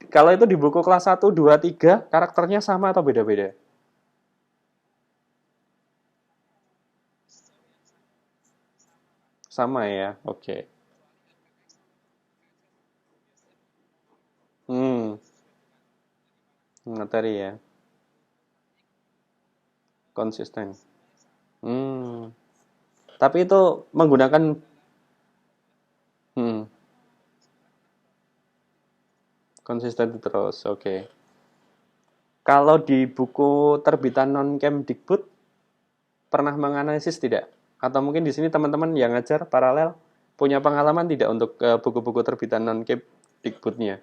Kalau itu di buku kelas 1, 2, 3, karakternya sama atau beda-beda? Sama ya. Oke. Hmm, materi ya. Konsisten. Hmm. Tapi itu menggunakan hmm, konsisten terus. Oke. Kalau di buku terbitan non-Kemdikbud pernah menganalisis tidak? Atau mungkin di sini teman-teman yang ngajar paralel punya pengalaman tidak untuk buku-buku terbitan non-Kemdikbudnya?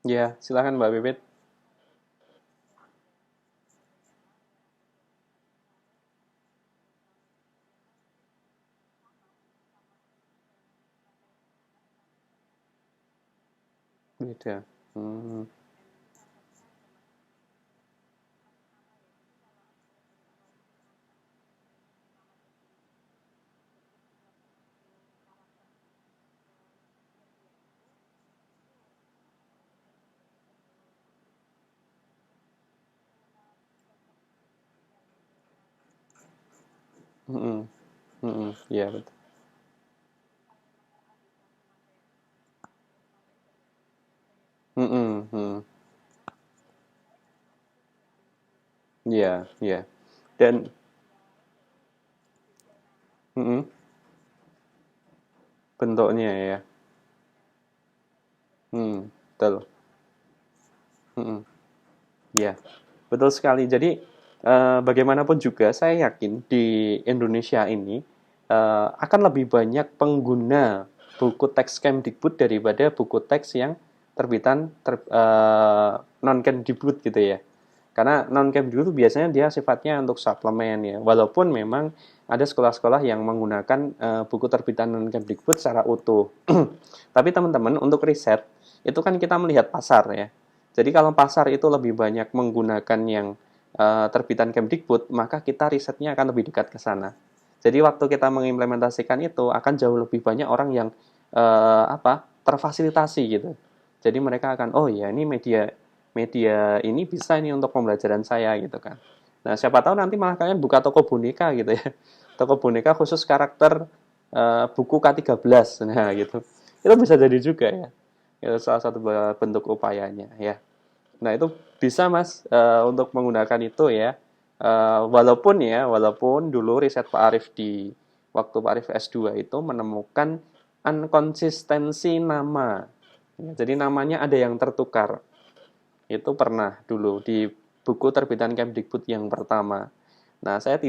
Ya, silakan Mbak Bibit. Beda. Hmm. Mm-mm. Mm-mm. Iya betul. Mm-mm. Mm. Iya, iya. Dan mm-mm, bentuknya ya. Betul. Mm-mm. Iya, betul sekali. Jadi bagaimanapun juga saya yakin di Indonesia ini akan lebih banyak pengguna buku teks Kemdikbud daripada buku teks yang terbitan non Kemdikbud gitu ya. Karena non Kemdikbud itu biasanya dia sifatnya untuk suplemen ya. Walaupun memang ada sekolah-sekolah yang menggunakan buku terbitan non Kemdikbud secara utuh. Tapi teman-teman untuk riset itu kan kita melihat pasar ya. Jadi kalau pasar itu lebih banyak menggunakan yang terbitan Kemdikbud, maka kita risetnya akan lebih dekat ke sana. Jadi waktu kita mengimplementasikan itu akan jauh lebih banyak orang yang terfasilitasi gitu. Jadi mereka akan oh ya ini media media ini bisa ini untuk pembelajaran saya gitu kan. Nah siapa tahu nanti malah kalian buka toko boneka gitu ya. Toko boneka khusus karakter buku K13. Nah gitu. Itu bisa jadi juga ya. Itu salah satu bentuk upayanya ya. Nah, itu bisa Mas untuk menggunakan itu ya. Walaupun dulu riset Pak Arief di waktu Pak Arief S2 itu menemukan inkonsistensi nama. Ya, jadi namanya ada yang tertukar. Itu pernah dulu di buku terbitan Kemdikbud yang pertama. Nah, saya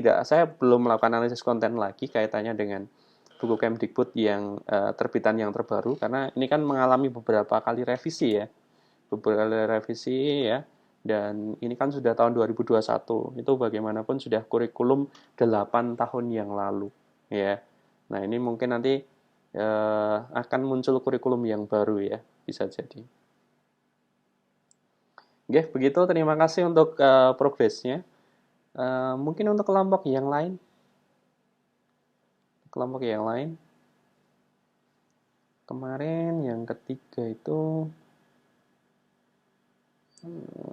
belum melakukan analisis konten lagi kaitannya dengan buku Kemdikbud yang terbitan yang terbaru karena ini kan mengalami beberapa kali revisi ya beberapa kali revisi ya dan ini kan sudah tahun 2021 itu bagaimanapun sudah kurikulum 8 tahun yang lalu ya. Nah ini mungkin nanti akan muncul kurikulum yang baru ya bisa jadi. Oke begitu terima kasih untuk progresnya. Mungkin untuk kelompok yang lain kemarin yang ketiga itu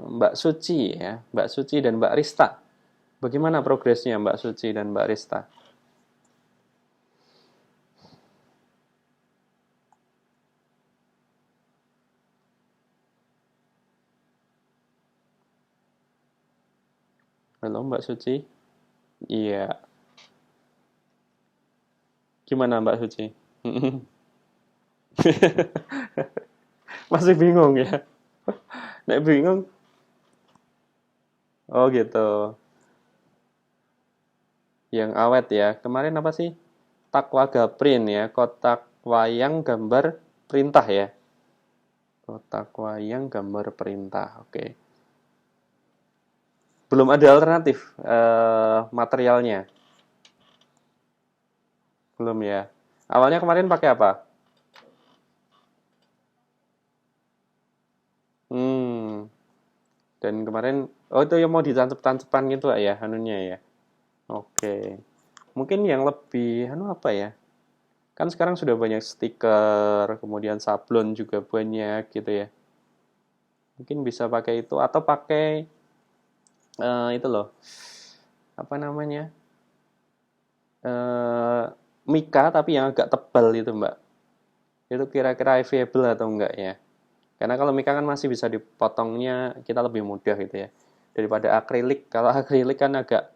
Mbak Suci ya Mbak Suci dan Mbak Rista. Bagaimana progresnya Mbak Suci dan Mbak Rista? Halo Mbak Suci. Iya. Gimana Mbak Suci? Masih bingung ya? Nek bingung? Oh gitu. Yang awet ya. Kemarin apa sih? Takwa Gaprin ya. Kotak wayang gambar perintah ya. Kotak wayang gambar perintah. Oke. Belum ada alternatif materialnya. Belum ya. Awalnya kemarin pakai apa? Hmm. Dan kemarin, oh itu yang mau ditancap-tancepan gitu ya, anunya ya. Oke. Mungkin yang lebih, anu apa ya? Kan sekarang sudah banyak stiker, kemudian sablon juga banyak gitu ya. Mungkin bisa pakai itu atau pakai itu loh, apa namanya? Eh Mika tapi yang agak tebal itu, Mbak. Itu kira-kira available atau enggak ya? Karena kalau Mika kan masih bisa dipotongnya kita lebih mudah gitu ya. Daripada akrilik. Kalau akrilik kan agak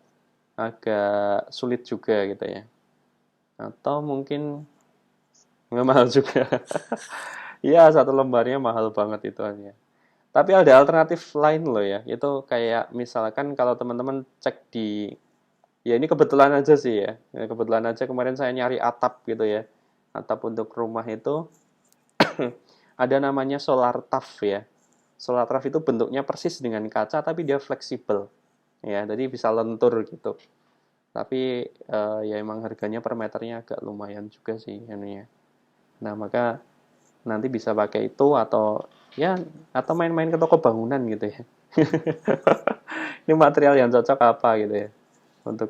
agak sulit juga gitu ya. Atau mungkin nggak mahal juga. Iya, satu lembarnya mahal banget itu hanya. Tapi ada alternatif lain loh ya. Itu kayak misalkan kalau teman-teman cek di ya ini kebetulan aja sih ya. Ya, kebetulan aja kemarin saya nyari atap gitu ya. Atap untuk rumah itu ada namanya solar taf ya. Solar taf itu bentuknya persis dengan kaca tapi dia fleksibel. Ya, jadi bisa lentur gitu. Tapi ya emang harganya per meternya agak lumayan juga sih ininya. Nah, maka nanti bisa pakai itu atau ya atau main-main ke toko bangunan gitu ya. Ini material yang cocok apa gitu ya untuk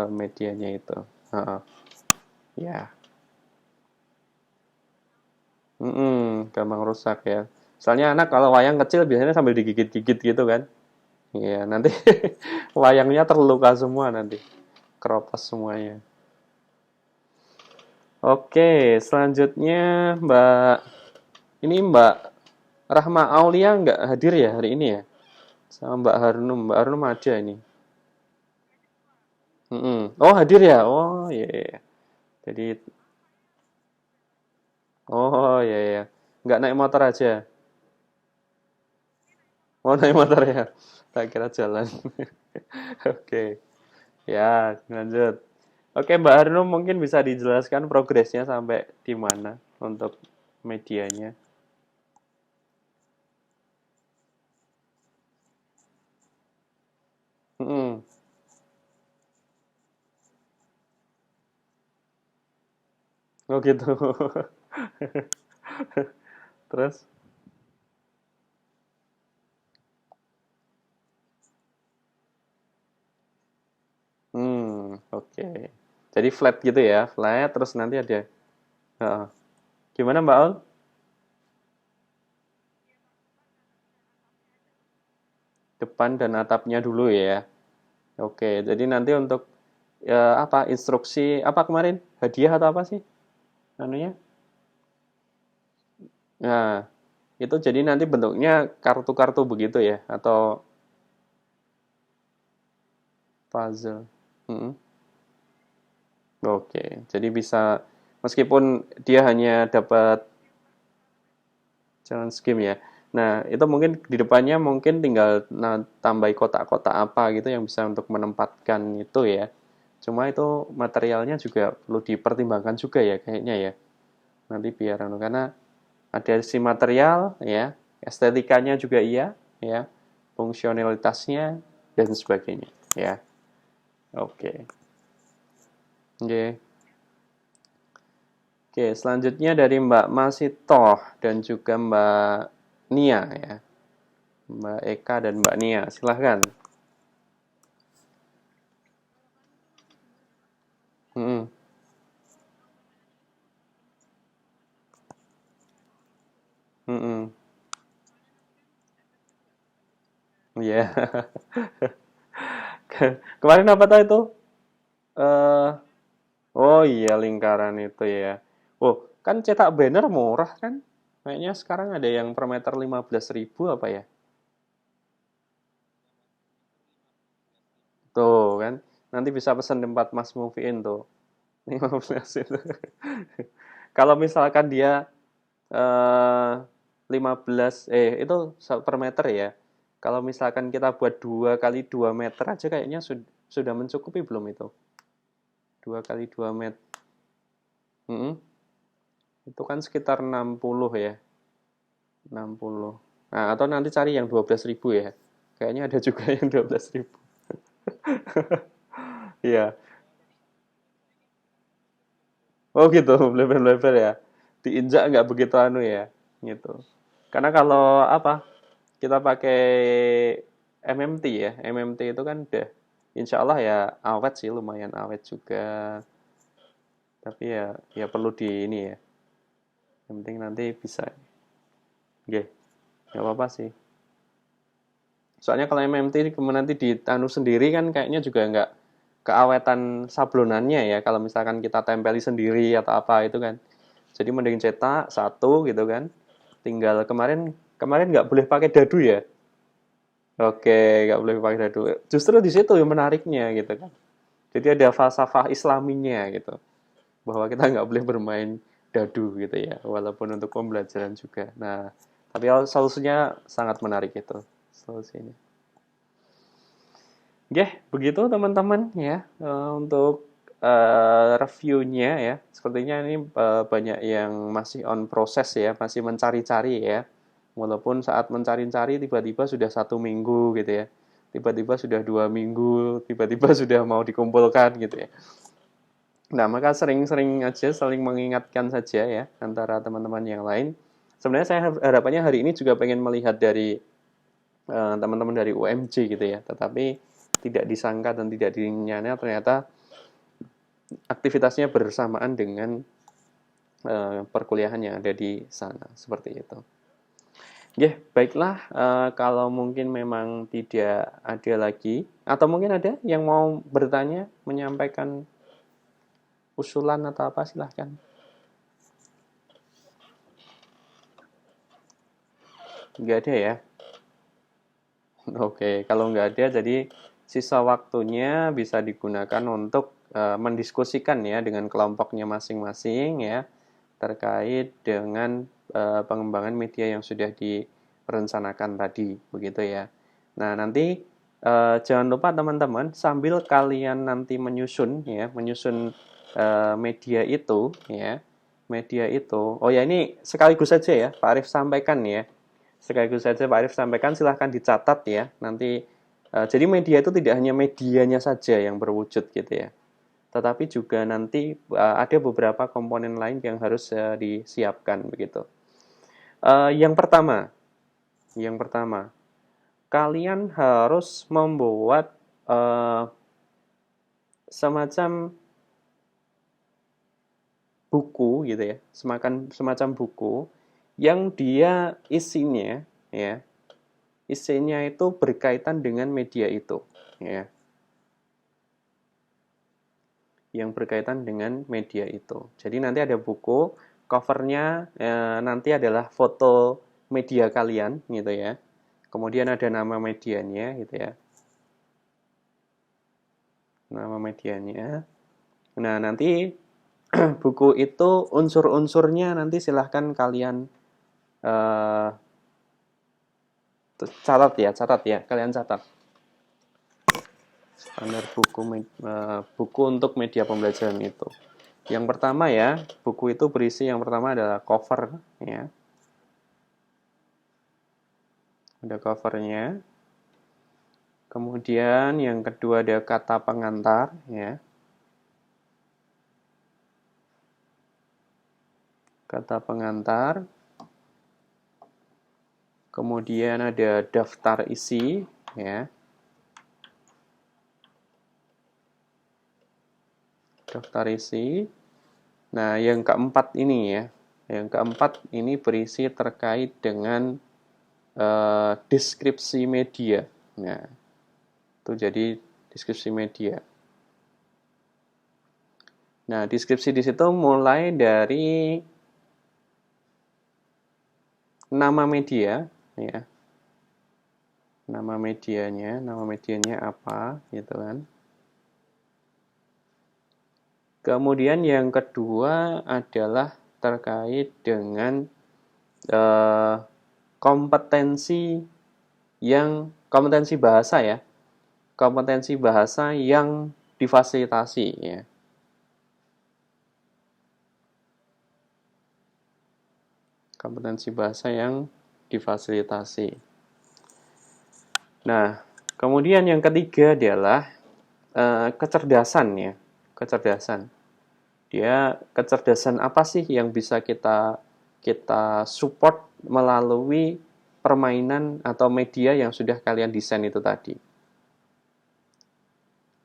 medianya itu. Ya, gampang rusak ya. Soalnya anak kalau wayang kecil biasanya sambil digigit-gigit gitu kan. Iya, nanti wayangnya terluka semua nanti. keropos semuanya. Oke, selanjutnya Mbak Rahma Aulia nggak hadir ya hari ini ya? Sama Mbak Harnum ada ini. Oh hadir ya? Oh iya, iya. Jadi, oh iya iya. Nggak naik motor aja. Oh naik motor ya? Tak kira jalan. Oke, ya lanjut. Oke Mbak Harnum mungkin bisa dijelaskan progresnya sampai di mana untuk medianya. Mm-mm. Oh gitu. Terus? Oke. Jadi flat gitu ya, flat terus nanti ada. Heeh. Gimana Mbak Ol? Depan dan atapnya dulu ya. Oke, jadi nanti untuk apa instruksi apa kemarin? Hadiah atau apa sih? Anunya? Nah, itu jadi nanti bentuknya kartu-kartu begitu ya atau puzzle. Mm-mm. Oke, jadi bisa meskipun dia hanya dapat jalan scheme ya. Nah, itu mungkin di depannya mungkin tinggal tambahi kotak-kotak apa gitu yang bisa untuk menempatkan itu ya. Cuma itu materialnya juga perlu dipertimbangkan juga ya kayaknya ya. Nanti biar karena ada si material ya, estetikanya juga iya ya, fungsionalitasnya dan sebagainya ya. Oke. Oke. Oke, selanjutnya dari Mbak Masitoh dan juga Mbak Nia ya. Mbak Eka dan Mbak Nia, silahkan. Mm-mm. Mm-mm. Iya. Kemarin apa tau itu? eh oh iya lingkaran itu ya. Oh, kan cetak banner murah kan? Kayaknya sekarang ada yang per meter 15.000 apa ya? Tuh kan. Nanti bisa pesan tempat Mas Movie tuh. 15 itu. Kalau misalkan dia 15 itu per meter ya. Kalau misalkan kita buat 2 kali 2 meter aja kayaknya sudah mencukupi belum itu? 2 kali 2 meter. Mm-mm. Itu kan sekitar 60 ya. 60. Nah, atau nanti cari yang 12.000 ya. Kayaknya ada juga yang 12.000. Iya. Oh gitu, bleber-bleber ya. Diinjak nggak begitu anu ya. Gitu. Karena kalau apa? Kita pakai MMT ya. MMT itu kan udah insya Allah ya awet sih, lumayan awet juga. Tapi ya perlu di ini ya. Yang penting nanti bisa. Oke, nggak apa-apa sih. Soalnya kalau MMT kemudian nanti ditanu sendiri kan kayaknya juga nggak keawetan sablonannya ya. Kalau misalkan kita tempeli sendiri atau apa itu kan. Jadi mending cetak satu gitu kan. Tinggal kemarin kemarin nggak boleh pakai dadu ya. Oke, nggak boleh pakai dadu. Justru di situ yang menariknya gitu kan. Jadi ada falsafah Islaminya gitu. Bahwa kita nggak boleh bermain dadu gitu ya. Walaupun untuk pembelajaran juga. Nah, tapi solusinya sangat menarik itu. Solusinya. Oke, begitu teman-teman ya untuk reviewnya ya. Sepertinya ini banyak yang masih on proses ya, masih mencari-cari ya. Walaupun saat mencari-cari tiba-tiba sudah 1 minggu gitu ya. Tiba-tiba sudah 2 minggu, tiba-tiba sudah mau dikumpulkan gitu ya. Nah, maka sering-sering aja saling mengingatkan saja ya antara teman-teman yang lain. Sebenarnya saya harapannya hari ini juga pengen melihat dari teman-teman dari UMJ gitu ya. Tetapi tidak disangka dan tidak dinyana ternyata aktivitasnya bersamaan dengan perkuliahan yang ada di sana seperti itu. Baiklah, kalau mungkin memang tidak ada lagi, atau mungkin ada yang mau bertanya, menyampaikan usulan atau apa, silahkan. Nggak ada ya? Oke, kalau nggak ada, jadi sisa waktunya bisa digunakan untuk mendiskusikan ya dengan kelompoknya masing-masing ya, terkait dengan pengembangan media yang sudah direncanakan tadi, begitu ya. Nah, nanti jangan lupa teman-teman, sambil kalian nanti menyusun ya, menyusun media itu ya, media itu. Oh ya, ini sekaligus saja ya, Pak Arif sampaikan ya. Sekaligus saja Pak Arif sampaikan, silahkan dicatat ya. Nanti jadi media itu tidak hanya medianya saja yang berwujud gitu ya, tetapi juga nanti ada beberapa komponen lain yang harus disiapkan begitu. Yang pertama, kalian harus membuat semacam buku gitu ya, semacam buku yang dia isinya itu berkaitan dengan media itu ya, yang berkaitan dengan media itu. Jadi nanti ada buku, covernya nanti adalah foto media kalian gitu ya. Kemudian ada nama medianya gitu ya. Nama medianya. Nah, nanti buku itu unsur-unsurnya nanti silahkan kalian uh, catat ya, kalian catat. Standar buku untuk media pembelajaran itu. Yang pertama ya, buku itu berisi yang pertama adalah cover ya. Ada covernya. Kemudian yang kedua ada kata pengantar ya. Kata pengantar. Kemudian ada daftar isi ya. Daftar isi. Nah, yang keempat ini ya. Yang keempat ini berisi terkait dengan deskripsi media. Nah, itu jadi deskripsi media. Nah, deskripsi di situ mulai dari nama media ya. Nama medianya apa gitu kan. Kemudian yang kedua adalah terkait dengan kompetensi bahasa ya. Kompetensi bahasa yang difasilitasi ya. Kompetensi bahasa yang difasilitasi. Nah, kemudian yang ketiga adalah kecerdasan ya. Kecerdasan. Kecerdasan apa sih yang bisa kita support melalui permainan atau media yang sudah kalian desain itu tadi.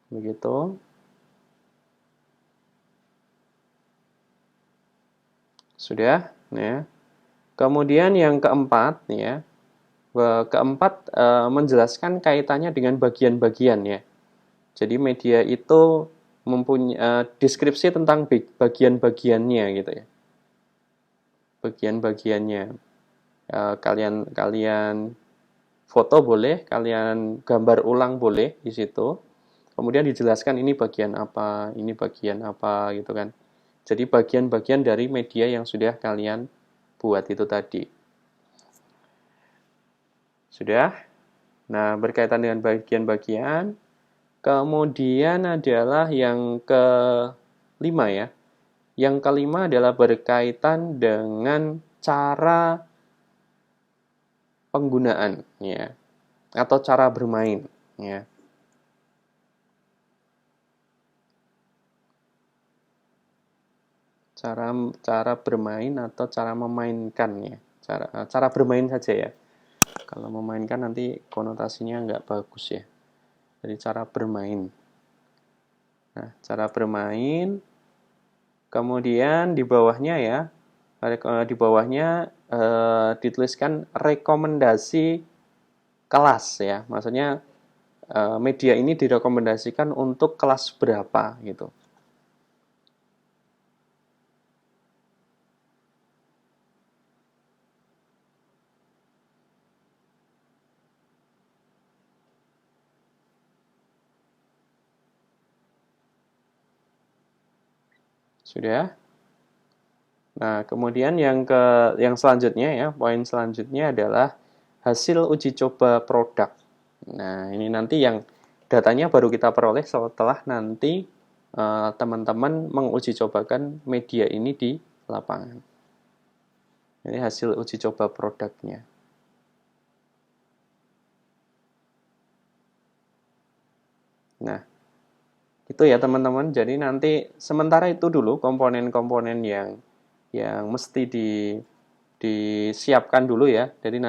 Begitu. Sudah, ya. Kemudian yang keempat, ya. Keempat, menjelaskan kaitannya dengan bagian-bagian, ya. Jadi media itu mempunyai deskripsi tentang bagian-bagiannya, gitu ya. Bagian-bagiannya. Kalian foto boleh, kalian gambar ulang boleh di situ. Kemudian dijelaskan ini bagian apa, gitu kan. Jadi bagian-bagian dari media yang sudah kalian buat itu tadi. Sudah? Nah, berkaitan dengan bagian-bagian. Kemudian adalah yang kelima ya. Yang kelima adalah berkaitan dengan cara penggunaan ya, atau cara bermain ya. Cara bermain atau cara memainkan ya. Cara bermain saja ya. Kalau memainkan nanti konotasinya nggak bagus ya. Jadi cara bermain. Nah, cara bermain. Kemudian di bawahnya ya, di bawahnya dituliskan rekomendasi kelas ya. Maksudnya media ini direkomendasikan untuk kelas berapa gitu. Sudah? Nah, kemudian yang selanjutnya ya, poin selanjutnya adalah hasil uji coba produk. Nah, ini nanti yang datanya baru kita peroleh setelah nanti teman-teman menguji cobakan media ini di lapangan. Ini hasil uji coba produknya. Nah, itu ya teman-teman. Jadi nanti sementara itu dulu komponen-komponen yang mesti disiapkan dulu ya. Jadi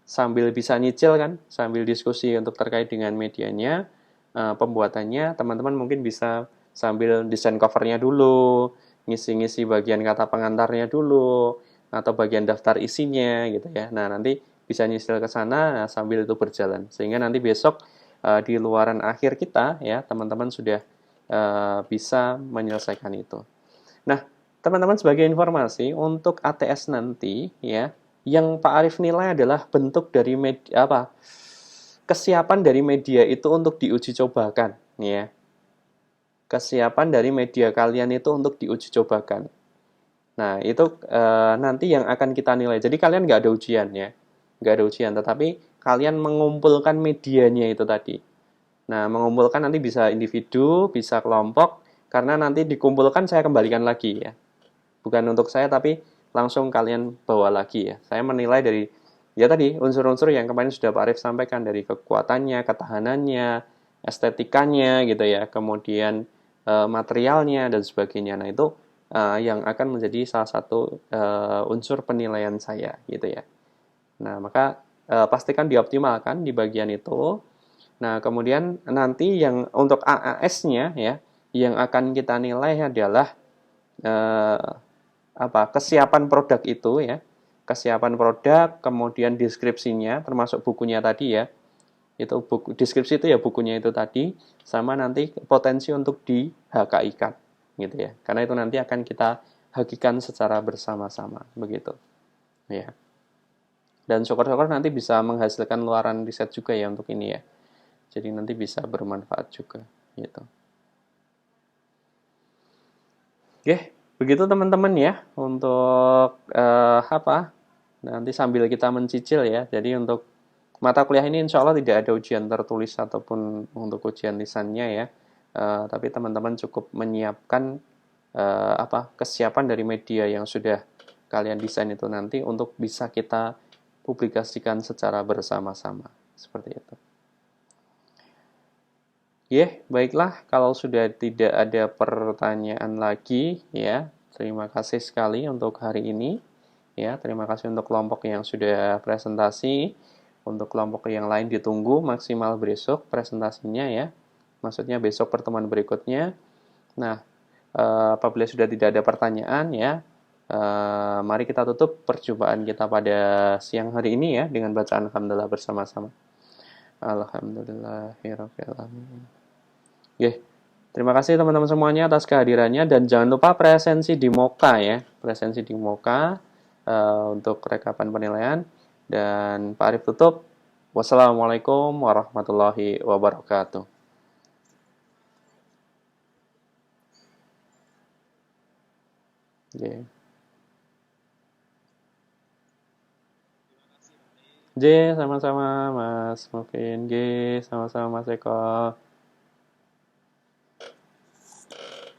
sambil bisa nyicil kan, sambil diskusi untuk terkait dengan medianya, pembuatannya, teman-teman mungkin bisa sambil desain covernya dulu, ngisi-ngisi bagian kata pengantarnya dulu, atau bagian daftar isinya gitu ya. Nah, nanti bisa nyicil ke sana sambil itu berjalan. Sehingga nanti besok di luaran akhir kita ya, teman-teman sudah bisa menyelesaikan itu. Nah, teman-teman sebagai informasi untuk ATS nanti ya, yang Pak Arief nilai adalah bentuk dari media apa? Kesiapan dari media itu untuk diuji cobakan ya. Kesiapan dari media kalian itu untuk diuji cobakan. Nah, itu nanti yang akan kita nilai. Jadi kalian nggak ada ujian ya. Nggak ada ujian, tetapi kalian mengumpulkan medianya itu tadi. Nah, mengumpulkan nanti bisa individu, bisa kelompok, karena nanti dikumpulkan saya kembalikan lagi ya. Bukan untuk saya, tapi langsung kalian bawa lagi ya. Saya menilai dari, ya tadi, unsur-unsur yang kemarin sudah Pak Arief sampaikan, dari kekuatannya, ketahanannya, estetikanya gitu ya, kemudian materialnya, dan sebagainya. Nah, itu yang akan menjadi salah satu unsur penilaian saya gitu ya. Nah, maka pastikan dioptimalkan di bagian itu. Nah, kemudian nanti yang untuk AAS-nya ya, yang akan kita nilai adalah kesiapan produk itu ya. Kesiapan produk, kemudian deskripsinya termasuk bukunya tadi ya. Itu buku deskripsi itu ya bukunya itu tadi, sama nanti potensi untuk di HKI-kan gitu ya. Karena itu nanti akan kita hakikan secara bersama-sama begitu. Ya. Dan syukur-syukur nanti bisa menghasilkan luaran riset juga ya untuk ini ya. Jadi nanti bisa bermanfaat juga gitu. Oke, begitu teman-teman ya untuk nanti sambil kita mencicil ya. Jadi untuk mata kuliah ini insya Allah tidak ada ujian tertulis ataupun untuk ujian lisannya ya. Tapi teman-teman cukup menyiapkan kesiapan dari media yang sudah kalian desain itu nanti untuk bisa kita publikasikan secara bersama-sama seperti itu. Baiklah, kalau sudah tidak ada pertanyaan lagi ya, terima kasih sekali untuk hari ini. Ya, terima kasih untuk kelompok yang sudah presentasi. Untuk kelompok yang lain ditunggu maksimal besok presentasinya ya. Maksudnya besok pertemuan berikutnya. Nah, apabila sudah tidak ada pertanyaan ya, mari kita tutup perjumpaan kita pada siang hari ini ya dengan bacaan alhamdulillah bersama-sama. Alhamdulillahirabbil alamin. Oke, terima kasih teman-teman semuanya atas kehadirannya dan jangan lupa presensi di MOKA ya, presensi di MOKA untuk rekapan penilaian dan Pak Arief tutup. Wassalamualaikum warahmatullahi wabarakatuh. Oke. J, sama-sama Mas Mufin. G, sama-sama Mas Eko.